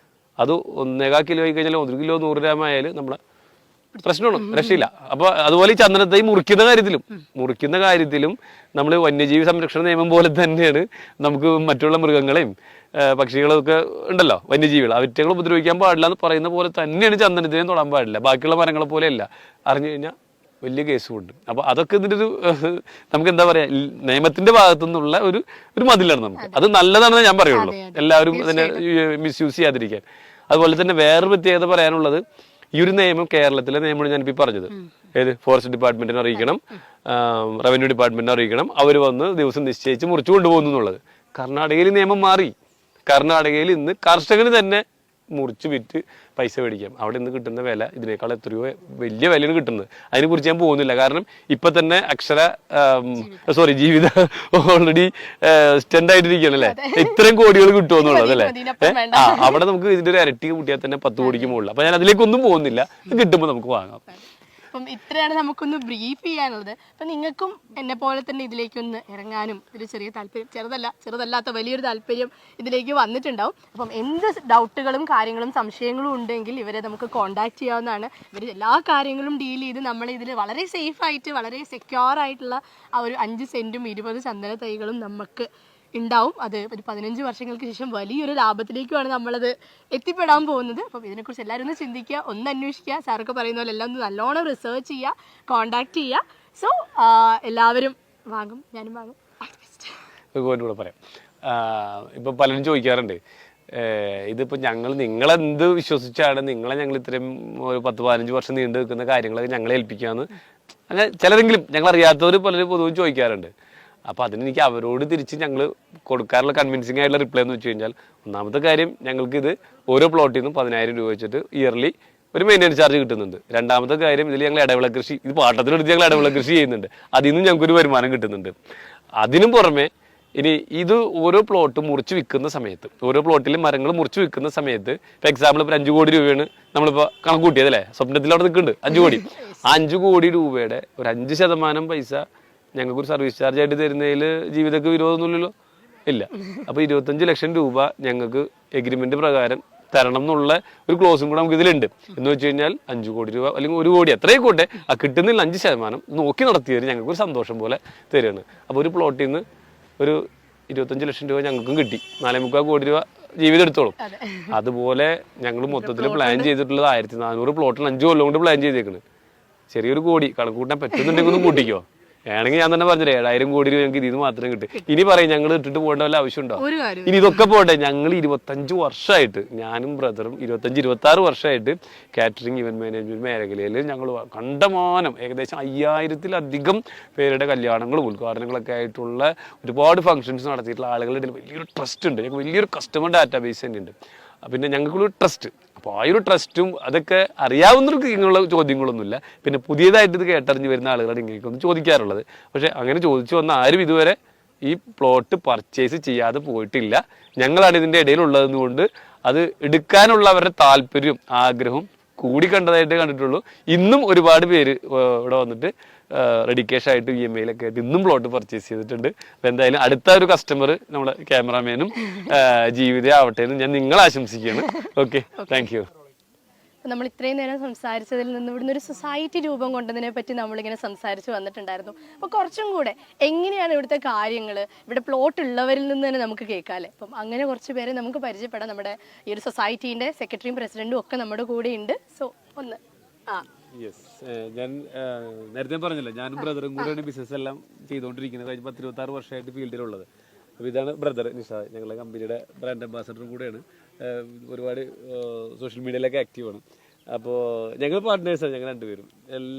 അത് 1.25 കിലോ ആയി കഴിഞ്ഞാൽ 1 കിലോ 100 ഗ്രാം ആയാലും നമ്മളെ പ്രശ്നമാണ്, രക്ഷയില്ല. അപ്പൊ അതുപോലെ ഈ ചന്ദനത്തെ മുറിക്കുന്ന കാര്യത്തിലും നമ്മൾ വന്യജീവി സംരക്ഷണ നിയമം പോലെ തന്നെയാണ് നമുക്ക് മറ്റുള്ള മൃഗങ്ങളെയും പക്ഷികളൊക്കെ ഉണ്ടല്ലോ, വന്യജീവികൾ, അവറ്റകൾ ഉപദ്രവിക്കാൻ പാടില്ല എന്ന് പറയുന്ന പോലെ തന്നെയാണ് ചന്ദനത്തിനെയും തൊടാൻ പാടില്ല. ബാക്കിയുള്ള മരങ്ങളെ പോലെയല്ല. അറിഞ്ഞു കഴിഞ്ഞാൽ വലിയ കേസുമുണ്ട്. അപ്പോൾ അതൊക്കെ ഇതിൻ്റെ ഒരു നമുക്ക് എന്താ പറയാ, നിയമത്തിന്റെ ഭാഗത്തു നിന്നുള്ള ഒരു മതിലാണ് നമുക്ക്. അത് നല്ലതാണെന്ന് ഞാൻ പറയുള്ളൂ, എല്ലാവരും അതിനെ മിസ്യൂസ് ചെയ്യാതിരിക്കാൻ. അതുപോലെ തന്നെ വേറൊരു പ്രത്യേകത പറയാനുള്ളത്, ഈ ഒരു നിയമം കേരളത്തിലെ നിയമമാണ് ഞാനിപ്പോൾ പറഞ്ഞത്. ഏത് ഫോറസ്റ്റ് ഡിപ്പാർട്ട്മെന്റിനെ അറിയിക്കണം, റവന്യൂ ഡിപ്പാർട്ട്മെന്റിനെ അറിയിക്കണം, അവർ വന്ന് ദിവസം നിശ്ചയിച്ച് മുറിച്ചു കൊണ്ടുപോകുന്നു എന്നുള്ളത്. കർണാടകയിൽ നിയമം മാറി. കർണാടകയിൽ ഇന്ന് കർഷകന് തന്നെ മുറിച്ച് വിറ്റ് പൈസ മേടിക്കാം. അവിടെ നിന്ന് കിട്ടുന്ന വില ഇതിനേക്കാൾ എത്രയോ വലിയ വിലയാണ് കിട്ടുന്നത്. അതിനെക്കുറിച്ച് ഞാൻ പോകുന്നില്ല. കാരണം ഇപ്പൊ തന്നെ ജീവിത ഓൾറെഡി സ്റ്റെൻഡ് ആയിട്ടിരിക്കുകയാണ് അല്ലേ. ഇത്രയും കോടികൾ കിട്ടുമെന്നുള്ളത് അല്ലേ. അവിടെ നമുക്ക് ഇതിന്റെ ഒരു ഇരട്ടി കൂട്ടിയാൽ തന്നെ 10 കോടിക്ക് മുകളിൽ. അപ്പൊ ഞാൻ അതിലേക്കൊന്നും പോകുന്നില്ല. കിട്ടുമ്പോൾ നമുക്ക് വാങ്ങാം. അപ്പം ഇത്രയാണ് നമുക്കൊന്ന് ബ്രീഫ് ചെയ്യാനുള്ളത്. അപ്പം നിങ്ങൾക്കും എന്നെ പോലെ തന്നെ ഇതിലേക്കൊന്ന് ഇറങ്ങാനും ഒരു ചെറിയ താല്പര്യം, ചെറുതല്ലാത്ത വലിയൊരു താല്പര്യം ഇതിലേക്ക് വന്നിട്ടുണ്ടാവും. അപ്പം എന്ത് ഡൗട്ടുകളും കാര്യങ്ങളും സംശയങ്ങളും ഉണ്ടെങ്കിൽ ഇവരെ നമുക്ക് കോൺടാക്ട് ചെയ്യാവുന്നതാണ്. ഇവർ എല്ലാ കാര്യങ്ങളും ഡീൽ ചെയ്ത് നമ്മളെ ഇതിൽ വളരെ സേഫായിട്ട് വളരെ സെക്യൂർ ആയിട്ടുള്ള ആ ഒരു 5 സെൻറ്റും 20 ചന്ദന തൈകളും നമുക്ക് ഉണ്ടാവും. അത് ഒരു 15 വർഷങ്ങൾക്ക് ശേഷം വലിയൊരു ലാഭത്തിലേക്കുമാണ് നമ്മളത് എത്തിപ്പെടാൻ പോകുന്നത്. അപ്പം ഇതിനെക്കുറിച്ച് എല്ലാവരും ഒന്ന് ചിന്തിക്കുക, ഒന്ന് അന്വേഷിക്കുക. സാറൊക്കെ പറയുന്ന പോലെ എല്ലാം ഒന്ന് നല്ലോണം റിസർച്ച് ചെയ്യുക, കോണ്ടാക്ട് ചെയ്യുക. സോ എല്ലാവരും വാങ്ങും, ഞാനും വാങ്ങും. കൂടെ പറയാം. ഇപ്പം പലരും ചോദിക്കാറുണ്ട്, ഇതിപ്പോൾ നിങ്ങളെന്ത് വിശ്വസിച്ചാണ് ഞങ്ങൾ ഇത്രയും ഒരു 10-15 വർഷം നീണ്ടു നിൽക്കുന്ന കാര്യങ്ങളൊക്കെ ഞങ്ങളെ ഏൽപ്പിക്കാമെന്ന് അങ്ങനെ ചിലരെങ്കിലും ഞങ്ങളറിയാത്തവർ പലരും പൊതുവെ ചോദിക്കാറുണ്ട്. അപ്പോൾ അതിനെനിക്ക് അവരോട് തിരിച്ച് ഞങ്ങൾ കൊടുക്കാറുള്ള കൺവിൻസിങ് ആയിട്ടുള്ള റിപ്ലൈ എന്ന് വെച്ച് കഴിഞ്ഞാൽ, ഒന്നാമത്തെ കാര്യം ഞങ്ങൾക്കിത് ഓരോ പ്ലോട്ടിൽ നിന്നും 10,000 രൂപ വെച്ചിട്ട് ഇയർലി ഒരു മെയിൻ്റെനൻസ് ചാർജ് കിട്ടുന്നുണ്ട്. രണ്ടാമത്തെ കാര്യം, ഇതിൽ ഞങ്ങൾ ഇടവിള കൃഷി, ഇത് പാട്ടത്തിനെടുത്ത് ഞങ്ങൾ ഇടവിള കൃഷി ചെയ്യുന്നുണ്ട്, അതിൽ നിന്നും ഞങ്ങൾക്കൊരു വരുമാനം കിട്ടുന്നുണ്ട്. അതിനും പുറമെ ഇനി ഇത് ഓരോ പ്ലോട്ട് മുറിച്ച് വിൽക്കുന്ന സമയത്ത്, ഓരോ പ്ലോട്ടിൽ മരങ്ങൾ മുറിച്ച് വിൽക്കുന്ന സമയത്ത്, ഇപ്പോൾ എക്സാമ്പിൾ ഇപ്പോൾ 5 കോടി രൂപയാണ് നമ്മളിപ്പോൾ കണക്ക് കൂട്ടിയതല്ലേ, സ്വപ്നത്തിൽ അവിടെ നിൽക്കുന്നുണ്ട് 5 കോടി. ആ 5 കോടി രൂപയുടെ ഒരു 5% പൈസ ഞങ്ങൾക്കൊരു സർവീസ് ചാർജ് ആയിട്ട് തരുന്നതിൽ ജീവിതക്ക് വിരോധമൊന്നുമില്ലല്ലോ, ഇല്ല. അപ്പോൾ 25 ലക്ഷം രൂപ ഞങ്ങൾക്ക് എഗ്രിമെന്റ് പ്രകാരം തരണം എന്നുള്ള ഒരു ക്ലോസും കൂടെ നമുക്ക് ഇതിലുണ്ട്. എന്ന് വെച്ച് കഴിഞ്ഞാൽ 5 കോടി രൂപ അല്ലെങ്കിൽ 1 കോടി എത്രയും കൂട്ടെ ആ കിട്ടുന്നതിൽ 5% നോക്കി നടത്തിയതിന് ഞങ്ങൾക്ക് ഒരു സന്തോഷം പോലെ തരുകയാണ്. അപ്പോൾ ഒരു പ്ലോട്ടിൽ നിന്ന് ഒരു 25 ലക്ഷം രൂപ ഞങ്ങൾക്കും കിട്ടി, 4.25 കോടി രൂപ ജീവിതം എടുത്തോളും. അതുപോലെ ഞങ്ങൾ മൊത്തത്തിൽ പ്ലാൻ ചെയ്തിട്ടുള്ളത് 1400 പ്ലോട്ടിൽ 5 കൊല്ലം കൊണ്ട് പ്ലാൻ ചെയ്തേക്കുന്നത്. ചെറിയൊരു കോടി കണക്ക് കൂട്ടാൻ പറ്റുന്നുണ്ടെങ്കിൽ ഒന്ന് കൂട്ടിക്കോ. വേണമെങ്കിൽ ഞാൻ തന്നെ പറഞ്ഞില്ലേ 7,000 കോടി രൂപ ഞങ്ങൾക്ക് ഇതിന് മാത്രം കിട്ടും. ഇനി പറയും ഞങ്ങൾ ഇട്ടിട്ട് പോകേണ്ട വല്ല ആവശ്യമുണ്ടോ? ഇനി ഇതൊക്കെ പോട്ടെ, ഞങ്ങൾ 25 വർഷമായിട്ട്, ഞാനും ബ്രദറും 25-26 വർഷമായിട്ട് കാറ്ററിംഗ് ഇവന്റ് മാനേജ്മെന്റ് മേഖലയിൽ ഞങ്ങൾ കണ്ടമാനം ഏകദേശം 5000-ലധികം പേരുടെ കല്യാണങ്ങളും ഉദ്ഘാടനങ്ങളൊക്കെ ആയിട്ടുള്ള ഒരുപാട് ഫംഗ്ഷൻസ് നടത്തിയിട്ടുള്ള ആളുകളുടെ ഇടയിൽ വലിയൊരു ട്രസ്റ്റ് ഉണ്ട്. ഞങ്ങൾക്ക് വലിയൊരു കസ്റ്റമർ ഡാറ്റാബേസ് തന്നെ ഉണ്ട്. പിന്നെ ഞങ്ങൾക്കൊരു ട്രസ്റ്റ്. അപ്പോൾ ആ ഒരു ട്രസ്റ്റും അതൊക്കെ അറിയാവുന്നവർക്ക് ഇങ്ങനെയുള്ള ചോദ്യങ്ങളൊന്നുമില്ല. പിന്നെ പുതിയതായിട്ട് ഇത് കേട്ടറിഞ്ഞ് വരുന്ന ആളുകളാണ് ഇങ്ങനെയൊക്കെ ചോദിക്കാറുള്ളത്. പക്ഷേ അങ്ങനെ ചോദിച്ചു വന്ന ആരും ഇതുവരെ ഈ പ്ലോട്ട് പർച്ചേസ് ചെയ്യാതെ പോയിട്ടില്ല. ഞങ്ങളാണ് ഇതിൻ്റെ ഇടയിലുള്ളതെന്ന് കൊണ്ട് അത് എടുക്കാനുള്ള അവരുടെ താല്പര്യവും ആഗ്രഹവും കൂടി കണ്ടതായിട്ട് കണ്ടിട്ടുള്ളൂ. ഇന്നും ഒരുപാട് പേര് ഇവിടെ വന്നിട്ട് റെഡി ക്യാഷ് ആയിട്ട് EMI ഒക്കെ ആയിട്ട് ഇന്നും പ്ലോട്ട് പർച്ചേസ് ചെയ്തിട്ടുണ്ട്. അപ്പം എന്തായാലും അടുത്ത ഒരു കസ്റ്റമർ നമ്മുടെ ക്യാമറാമാനും ജീവിത ആവട്ടെ എന്ന് ഞാൻ നിങ്ങളെ ആശംസിക്കുകയാണ്. Okay, thank U. നമ്മൾ ഇത്രയും നേരം സംസാരിച്ചതിൽ നിന്ന് ഇവിടുന്ന് ഒരു സൊസൈറ്റി രൂപം കൊണ്ടതിനെ പറ്റി നമ്മളിങ്ങനെ സംസാരിച്ച് വന്നിട്ടുണ്ടായിരുന്നു. അപ്പോൾ കുറച്ചും കൂടെ എങ്ങനെയാണ് ഇവിടുത്തെ കാര്യങ്ങൾ, ഇവിടെ പ്ലോട്ട് ഉള്ളവരിൽ നിന്ന് തന്നെ നമുക്ക് കേൾക്കാമല്ലേ. അപ്പം അങ്ങനെ കുറച്ച് പേരെ നമുക്ക് പരിചയപ്പെടാം. നമ്മുടെ ഈ ഒരു സൊസൈറ്റീൻ്റെ സെക്രട്ടറിയും പ്രസിഡന്റും ഒക്കെ നമ്മുടെ കൂടെ ഉണ്ട്. സോ ഒന്ന് ഞാൻ നേരത്തെ പറഞ്ഞല്ലോ, ഞാനും ബ്രദറും കൂടെയാണ് ബിസിനസ് എല്ലാം ചെയ്തുകൊണ്ടിരിക്കുന്നത്. കഴിഞ്ഞ 10-26 വർഷമായിട്ട് ഫീൽഡിലുള്ളത്. അപ്പോൾ ഇതാണ് ബ്രദർ നിഷാദ്, ഞങ്ങളുടെ കമ്പനിയുടെ ബ്രാൻഡ് അംബാസഡറും കൂടെയാണ്. ഒരുപാട് സോഷ്യൽ മീഡിയയിലൊക്കെ ആക്റ്റീവാണ്. അപ്പോൾ ഞങ്ങൾ പാർട്ട്നേഴ്സാണ്, ഞങ്ങൾ രണ്ടുപേരും.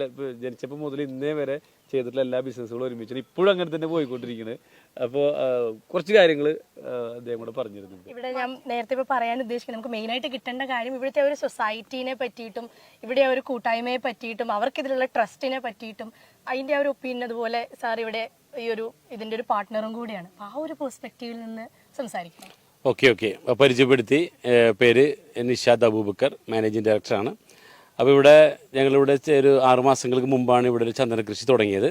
ഇപ്പോൾ ജനിച്ചപ്പോൾ മുതൽ ഇന്നേ വരെ ചെയ്തിട്ടുള്ള എല്ലാ ബിസിനസ്സുകളും ഒരുമിച്ചാണ് ഇപ്പോഴും അങ്ങനെ തന്നെ പോയിക്കൊണ്ടിരിക്കുന്നത്. അപ്പോൾ കുറച്ച് കാര്യങ്ങൾ അദ്ദേഹം കൂടെ പറഞ്ഞിരുന്നുണ്ട്. ഇവിടെ ഞാൻ നേരത്തെ ഇപ്പോൾ പറയാൻ ഉദ്ദേശിക്കുന്നത്, നമുക്ക് മെയിനായിട്ട് കിട്ടേണ്ട കാര്യം ഇവിടുത്തെ ഒരു സൊസൈറ്റീനെ പറ്റിയിട്ടും ഇവിടെ ഒരു കൂട്ടായ്മയെ പറ്റിയിട്ടും അവർക്കിതിലുള്ള ട്രസ്റ്റിനെ പറ്റിയിട്ടും അതിൻ്റെ ഒരു ഒപ്പീനിയൻ, അതുപോലെ സാർ ഇവിടെ ഇതിൻ്റെ ഒരു പാർട്ട്ണറും കൂടിയാണ്. അപ്പോൾ ആ ഒരു പെർസ്പെക്റ്റീവിൽ നിന്ന് സംസാരിക്കണം. ഓക്കെ പരിചയപ്പെടുത്തി. പേര് നിഷാദ് അബൂബക്കർ, മാനേജിംഗ് ഡയറക്ടറാണ്. അപ്പോൾ ഇവിടെ ഞങ്ങളിവിടെ ഒരു 6 മാസങ്ങൾക്ക് മുമ്പാണ് ഇവിടെ ഒരു ചന്ദന കൃഷി തുടങ്ങിയത്.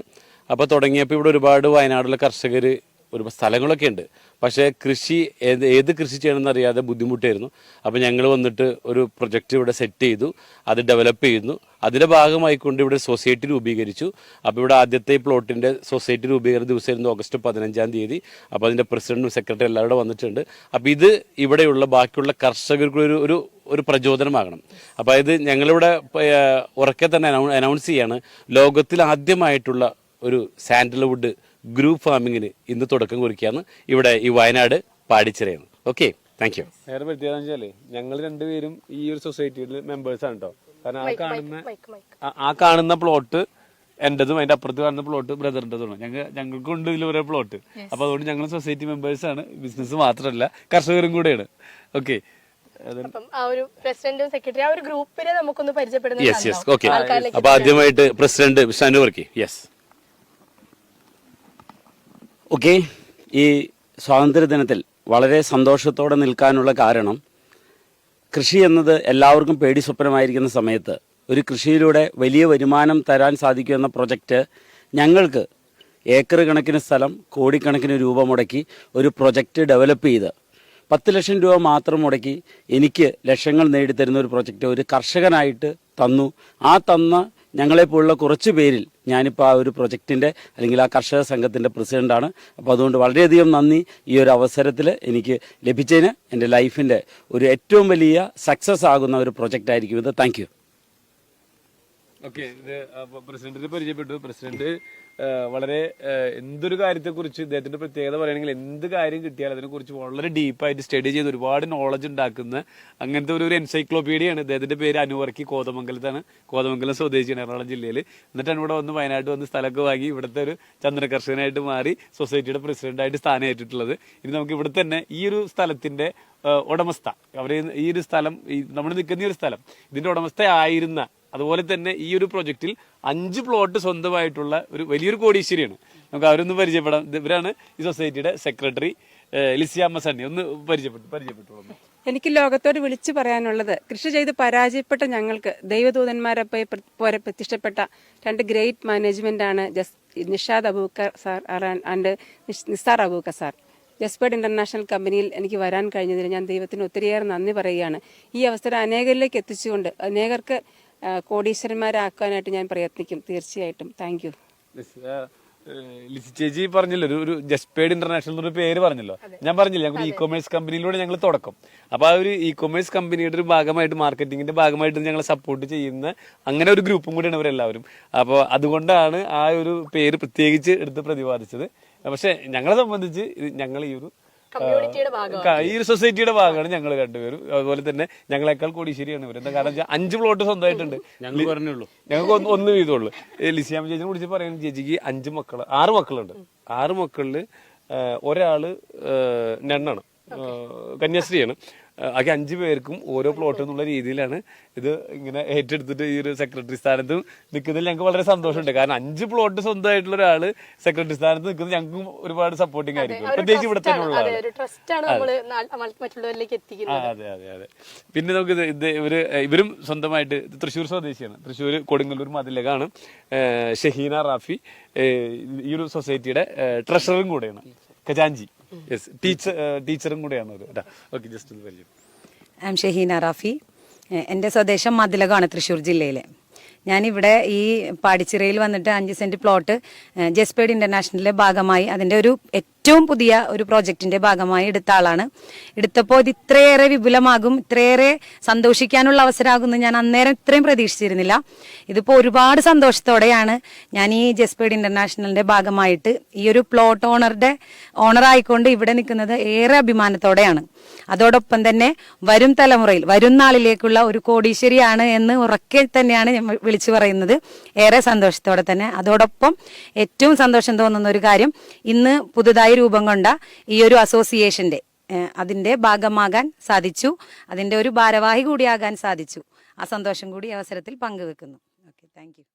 അപ്പോൾ തുടങ്ങിയപ്പോൾ ഇവിടെ ഒരുപാട് വയനാട്ടിലെ കർഷകർ ഒരുപാട് സ്ഥലങ്ങളൊക്കെ ഉണ്ട്, പക്ഷേ കൃഷി ഏത് കൃഷി ചെയ്യണമെന്ന് അറിയാതെ ബുദ്ധിമുട്ടായിരുന്നു. അപ്പോൾ ഞങ്ങൾ വന്നിട്ട് ഒരു പ്രൊജക്റ്റ് ഇവിടെ സെറ്റ് ചെയ്തു, അത് ഡെവലപ്പ് ചെയ്യുന്നു. അതിൻ്റെ ഭാഗമായിക്കൊണ്ട് ഇവിടെ സൊസൈറ്റി രൂപീകരിച്ചു. അപ്പോൾ ഇവിടെ ആദ്യത്തെ പ്ലോട്ടിൻ്റെ സൊസൈറ്റി രൂപീകരണ ദിവസമായിരുന്നു ഓഗസ്റ്റ് 15-ാം തീയതി. അപ്പോൾ അതിൻ്റെ പ്രസിഡന്റും സെക്രട്ടറി എല്ലാവരും വന്നിട്ടുണ്ട്. അപ്പോൾ ഇത് ഇവിടെയുള്ള ബാക്കിയുള്ള കർഷകർക്ക് ഒരു പ്രചോദനമാകണം. അപ്പോൾ ഇത് ഞങ്ങളിവിടെ ഉറക്കെ തന്നെ അനൗൺസ് ചെയ്യാണ്, ലോകത്തിൽ ആദ്യമായിട്ടുള്ള ഒരു സാൻഡൽവുഡ് ഗ്രൂപ്പ് ഫാമിങ്ങിന് ഇന്ന് തുടക്കം കുറിക്കുകയാണ് ഇവിടെ ഈ വയനാട് പാടിച്ചിറയാണ്. Okay, thank you. വേറെ പ്രത്യേകത വെച്ചാൽ ഞങ്ങൾ രണ്ടുപേരും ഈ ഒരു സൊസൈറ്റിയുടെ മെമ്പേഴ്സാണ് കേട്ടോ. കാരണം ആ കാണുന്ന പ്ലോട്ട് എന്റേതും അതിന്റെ അപ്പുറത്ത് കാണുന്ന പ്ലോട്ട് ബ്രദറിൻ്റെതുമാണ്. ഞങ്ങൾക്കുണ്ട് ഇതിൽ ഒരേ പ്ലോട്ട്. അപ്പൊ അതുകൊണ്ട് ഞങ്ങൾ സൊസൈറ്റി മെമ്പേഴ്സാണ്, ബിസിനസ് മാത്രമല്ല കർഷകരും കൂടെയാണ്. ഓക്കെ, അപ്പൊ ആദ്യമായിട്ട് പ്രസിഡന്റ് ഷാനുവർക്കി. Yes, okay. ഈ സ്വാതന്ത്ര്യദിനത്തിൽ വളരെ സന്തോഷത്തോടെ നിൽക്കാനുള്ള കാരണം, കൃഷി എന്നത് എല്ലാവർക്കും പേടി സ്വപ്നമായിരിക്കുന്ന സമയത്ത് ഒരു കൃഷിയിലൂടെ വലിയ വരുമാനം തരാൻ സാധിക്കുമെന്ന പ്രൊജക്റ്റ് ഞങ്ങൾക്ക് ഏക്കർ കണക്കിന് സ്ഥലം കോടിക്കണക്കിന് രൂപ മുടക്കി ഒരു പ്രൊജക്റ്റ് ഡെവലപ്പ് ചെയ്ത് 10 ലക്ഷം രൂപ മാത്രം മുടക്കി എനിക്ക് ലക്ഷങ്ങൾ നേടിത്തരുന്ന ഒരു പ്രൊജക്റ്റ് ഒരു കർഷകനായിട്ട് തന്നു. ആ തന്ന ഞങ്ങളെപ്പോലുള്ള കുറച്ച് പേരിൽ ഞാനിപ്പോൾ ആ ഒരു പ്രൊജക്റ്റിൻ്റെ അല്ലെങ്കിൽ ആ കർഷക സംഘത്തിൻ്റെ പ്രസിഡൻ്റാണ്. അപ്പോൾ അതുകൊണ്ട് വളരെയധികം നന്ദി ഈ ഒരു അവസരത്തിൽ എനിക്ക് ലഭിച്ചതിന്. എൻ്റെ ലൈഫിൻ്റെ ഒരു ഏറ്റവും വലിയ സക്സസ് ആകുന്ന ഒരു പ്രൊജക്റ്റ് ആയിരിക്കും ഇത്. Thank you. ഓക്കെ, ഇത് പ്രസിഡന്റിനെ പരിചയപ്പെട്ടു. പ്രസിഡന്റ് വളരെ എന്തൊരു കാര്യത്തെക്കുറിച്ച് ഇദ്ദേഹത്തിന്റെ പ്രത്യേകത പറയുകയാണെങ്കിൽ എന്ത് കാര്യം കിട്ടിയാലും അതിനെക്കുറിച്ച് വളരെ ഡീപ്പായിട്ട് സ്റ്റഡി ചെയ്ത് ഒരുപാട് നോളജ് ഉണ്ടാക്കുന്ന അങ്ങനത്തെ ഒരു എൻസൈക്ലോപീഡിയാണ്. ഇദ്ദേഹത്തിന്റെ പേര് അനുവർക്കി, കോതമംഗലത്താണ്. കോതമംഗലം സ്വദേശിയാണ്, എറണാകുളം ജില്ലയിൽ. എന്നിട്ടാണ് ഇവിടെ വന്ന് വയനാട്ട് വന്ന് സ്ഥലമൊക്കെ വാങ്ങി ഇവിടുത്തെ ഒരു ചന്ദന കർഷകനായിട്ട് മാറി സൊസൈറ്റിയുടെ പ്രസിഡന്റായിട്ട് സ്ഥാനം ഏറ്റിട്ടുള്ളത്. ഇനി നമുക്ക് ഇവിടെ തന്നെ ഈ ഒരു സ്ഥലത്തിന്റെ ഉടമസ്ഥ, അവരെ ഈ ഒരു സ്ഥലം, നമ്മൾ നിൽക്കുന്ന ഈ ഒരു സ്ഥലം ഇതിന്റെ ഉടമസ്ഥയായിരുന്ന, അതുപോലെ തന്നെ ഈ ഒരു പ്രൊജക്റ്റിൽ 5 പ്ലോട്ട് സ്വന്തമായിട്ടുള്ള ഒരു വലിയൊരു കോടീശ്വരിയാണ്. നമുക്ക് അവരൊന്ന് പരിചയപ്പെടാം. ഇവരാണ് ഈ സൊസൈറ്റിയുടെ സെക്രട്ടറി ലിസിയാമ്മ സണ്ണി. ഒന്ന് പരിചയപ്പെട്ടോളൂ. എനിക്ക് ലോകത്തോട് വിളിച്ചു പറയാനുള്ളത്, കൃഷി ചെയ്ത് പരാജയപ്പെട്ട ഞങ്ങൾക്ക് ദൈവദൂതന്മാരെ പോലെ പ്രത്യക്ഷപ്പെട്ട 2 ഗ്രേറ്റ് മാനേജ്മെന്റ് ആണ് Nishad Abubakar sir and Nisar Abubakar sir. ജസ്പേർഡ് ഇന്റർനാഷണൽ കമ്പനിയിൽ എനിക്ക് വരാൻ കഴിഞ്ഞതിന് ഞാൻ ദൈവത്തിന് ഒത്തിരിയേറെ നന്ദി പറയുകയാണ്. ഈ അവസരം അനേകരിലേക്ക് എത്തിച്ചുകൊണ്ട് അനേകർക്ക് കോടീശ്വരന്മാരാക്കാനായിട്ട് ഞാൻ പ്രയത്നിക്കും തീർച്ചയായിട്ടും. Thank you. ലിസി ചേച്ചി പറഞ്ഞല്ലോ ഒരു ജസ്പേർഡ് ഇന്റർനാഷണൽ എന്നൊരു പേര് പറഞ്ഞല്ലോ. ഞാൻ പറഞ്ഞില്ല, ഞങ്ങൾ ഇ കൊമേഴ്സ് കമ്പനിയിലൂടെ ഞങ്ങൾ തുടക്കം. അപ്പൊ ആ ഒരു ഇ കൊമേഴ്സ് കമ്പനിയുടെ ഒരു ഭാഗമായിട്ട്, മാർക്കറ്റിംഗിന്റെ ഭാഗമായിട്ട് ഞങ്ങൾ സപ്പോർട്ട് ചെയ്യുന്ന അങ്ങനെ ഒരു ഗ്രൂപ്പും കൂടിയാണ് ഇവരെല്ലാവരും. അപ്പോൾ അതുകൊണ്ടാണ് ആ ഒരു പേര് പ്രത്യേകിച്ച് എടുത്ത് പ്രതിപാദിച്ചത്. പക്ഷെ ഞങ്ങളെ സംബന്ധിച്ച് ഞങ്ങൾ ഈ ഒരു സൊസൈറ്റിയുടെ ഭാഗമാണ് ഞങ്ങൾ രണ്ടുപേരും. അതുപോലെ തന്നെ ഞങ്ങളെക്കാൾ കോടീശ്ശേരിയാണ് ഇവർ. എന്താ കാരണം വെച്ചാൽ 5 പ്ലോട്ട് സ്വന്തമായിട്ടുണ്ട്. ഞങ്ങൾക്ക് 1 വീതമുള്ളൂ. ലിസിയാമ്മ ചേച്ചിനെ കുറിച്ച് പറയുന്നത്, ചേച്ചിക്ക് 6 മക്കളുണ്ട്. 6 മക്കളില് ഒരാള് നണ്ണാണ്, കന്യാസ്ത്രീയാണ്. ആകെ 5 പേർക്കും ഓരോ പ്ലോട്ട് എന്നുള്ള രീതിയിലാണ് ഇത് ഇങ്ങനെ ഏറ്റെടുത്തിട്ട് ഈ ഒരു സെക്രട്ടറി സ്ഥാനത്ത് നിൽക്കുന്നതിൽ ഞങ്ങൾക്ക് വളരെ സന്തോഷമുണ്ട്. കാരണം 5 പ്ലോട്ട് സ്വന്തമായിട്ടുള്ള ഒരാള് സെക്രട്ടറി സ്ഥാനത്ത് നിൽക്കുന്നത് ഞങ്ങൾക്കും ഒരുപാട് സപ്പോർട്ടിങ് ആയിരിക്കും, പ്രത്യേകിച്ച് ഇവിടെ തന്നെ ഉള്ള അതെ. പിന്നെ നമുക്ക് ഇവരും സ്വന്തമായിട്ട് ഇവരും സ്വദേശിയാണ്. തൃശ്ശൂർ കൊടുങ്ങല്ലൂർ മതിലകാണ്. ഷഹീന റാഫി ഈ ഒരു സൊസൈറ്റിയുടെ ട്രഷററും കൂടെയാണ്. ഖജാൻജി, യെസ്, ടീച്ചറും കൂടെയാണ് അവർ. ഓക്കെ, ജസ്റ്റ് ഒന്ന് പരിചയം. I M Shahina Rafi. എൻ്റെ സ്വദേശം മതിലകാണ്, തൃശ്ശൂർ ജില്ലയിലെ. ഞാനിവിടെ ഈ പാടിച്ചിറയിൽ വന്നിട്ട് 5 സെന്റ് പ്ലോട്ട് ജസ്പേർഡ് ഇന്റർനാഷണലിന്റെ ഭാഗമായി, അതിന്റെ ഒരു ഏറ്റവും പുതിയ ഒരു പ്രോജക്റ്റിന്റെ ഭാഗമായി എടുത്ത ആളാണ്. എടുത്തപ്പോൾ ഇത് ഇത്രയേറെ വിപുലമാകും, ഇത്രയേറെ സന്തോഷിക്കാനുള്ള അവസരമാകുമെന്ന് ഞാൻ അന്നേരം ഇത്രയും പ്രതീക്ഷിച്ചിരുന്നില്ല. ഇതിപ്പോൾ ഒരുപാട് സന്തോഷത്തോടെയാണ് ഞാൻ ഈ ജസ്പേർഡ് ഇന്റർനാഷണലിന്റെ ഭാഗമായിട്ട് ഈ ഒരു പ്ലോട്ട് ഓണറായിക്കൊണ്ട് ഇവിടെ നിൽക്കുന്നത്. ഏറെ അഭിമാനത്തോടെയാണ്. അതോടൊപ്പം തന്നെ വരും തലമുറയിൽ, വരും നാളിലേക്കുള്ള ഒരു കോടീശ്വരിയാണ് എന്ന് ഉറക്കെ തന്നെയാണ് ഞാൻ വിളിച്ചു പറയുന്നത്. ഏറെ സന്തോഷത്തോടെ തന്നെ. അതോടൊപ്പം ഏറ്റവും സന്തോഷം തോന്നുന്ന ഒരു കാര്യം, ഇന്ന് പുതുതായി രൂപം കൊണ്ട ഈ ഒരു അസോസിയേഷന്റെ അതിന്റെ ഭാഗമാകാൻ സാധിച്ചു, അതിന്റെ ഒരു ഭാരവാഹി കൂടിയാകാൻ സാധിച്ചു. ആ സന്തോഷം കൂടി അവസരത്തിൽ പങ്കുവെക്കുന്നു. Okay, thank U.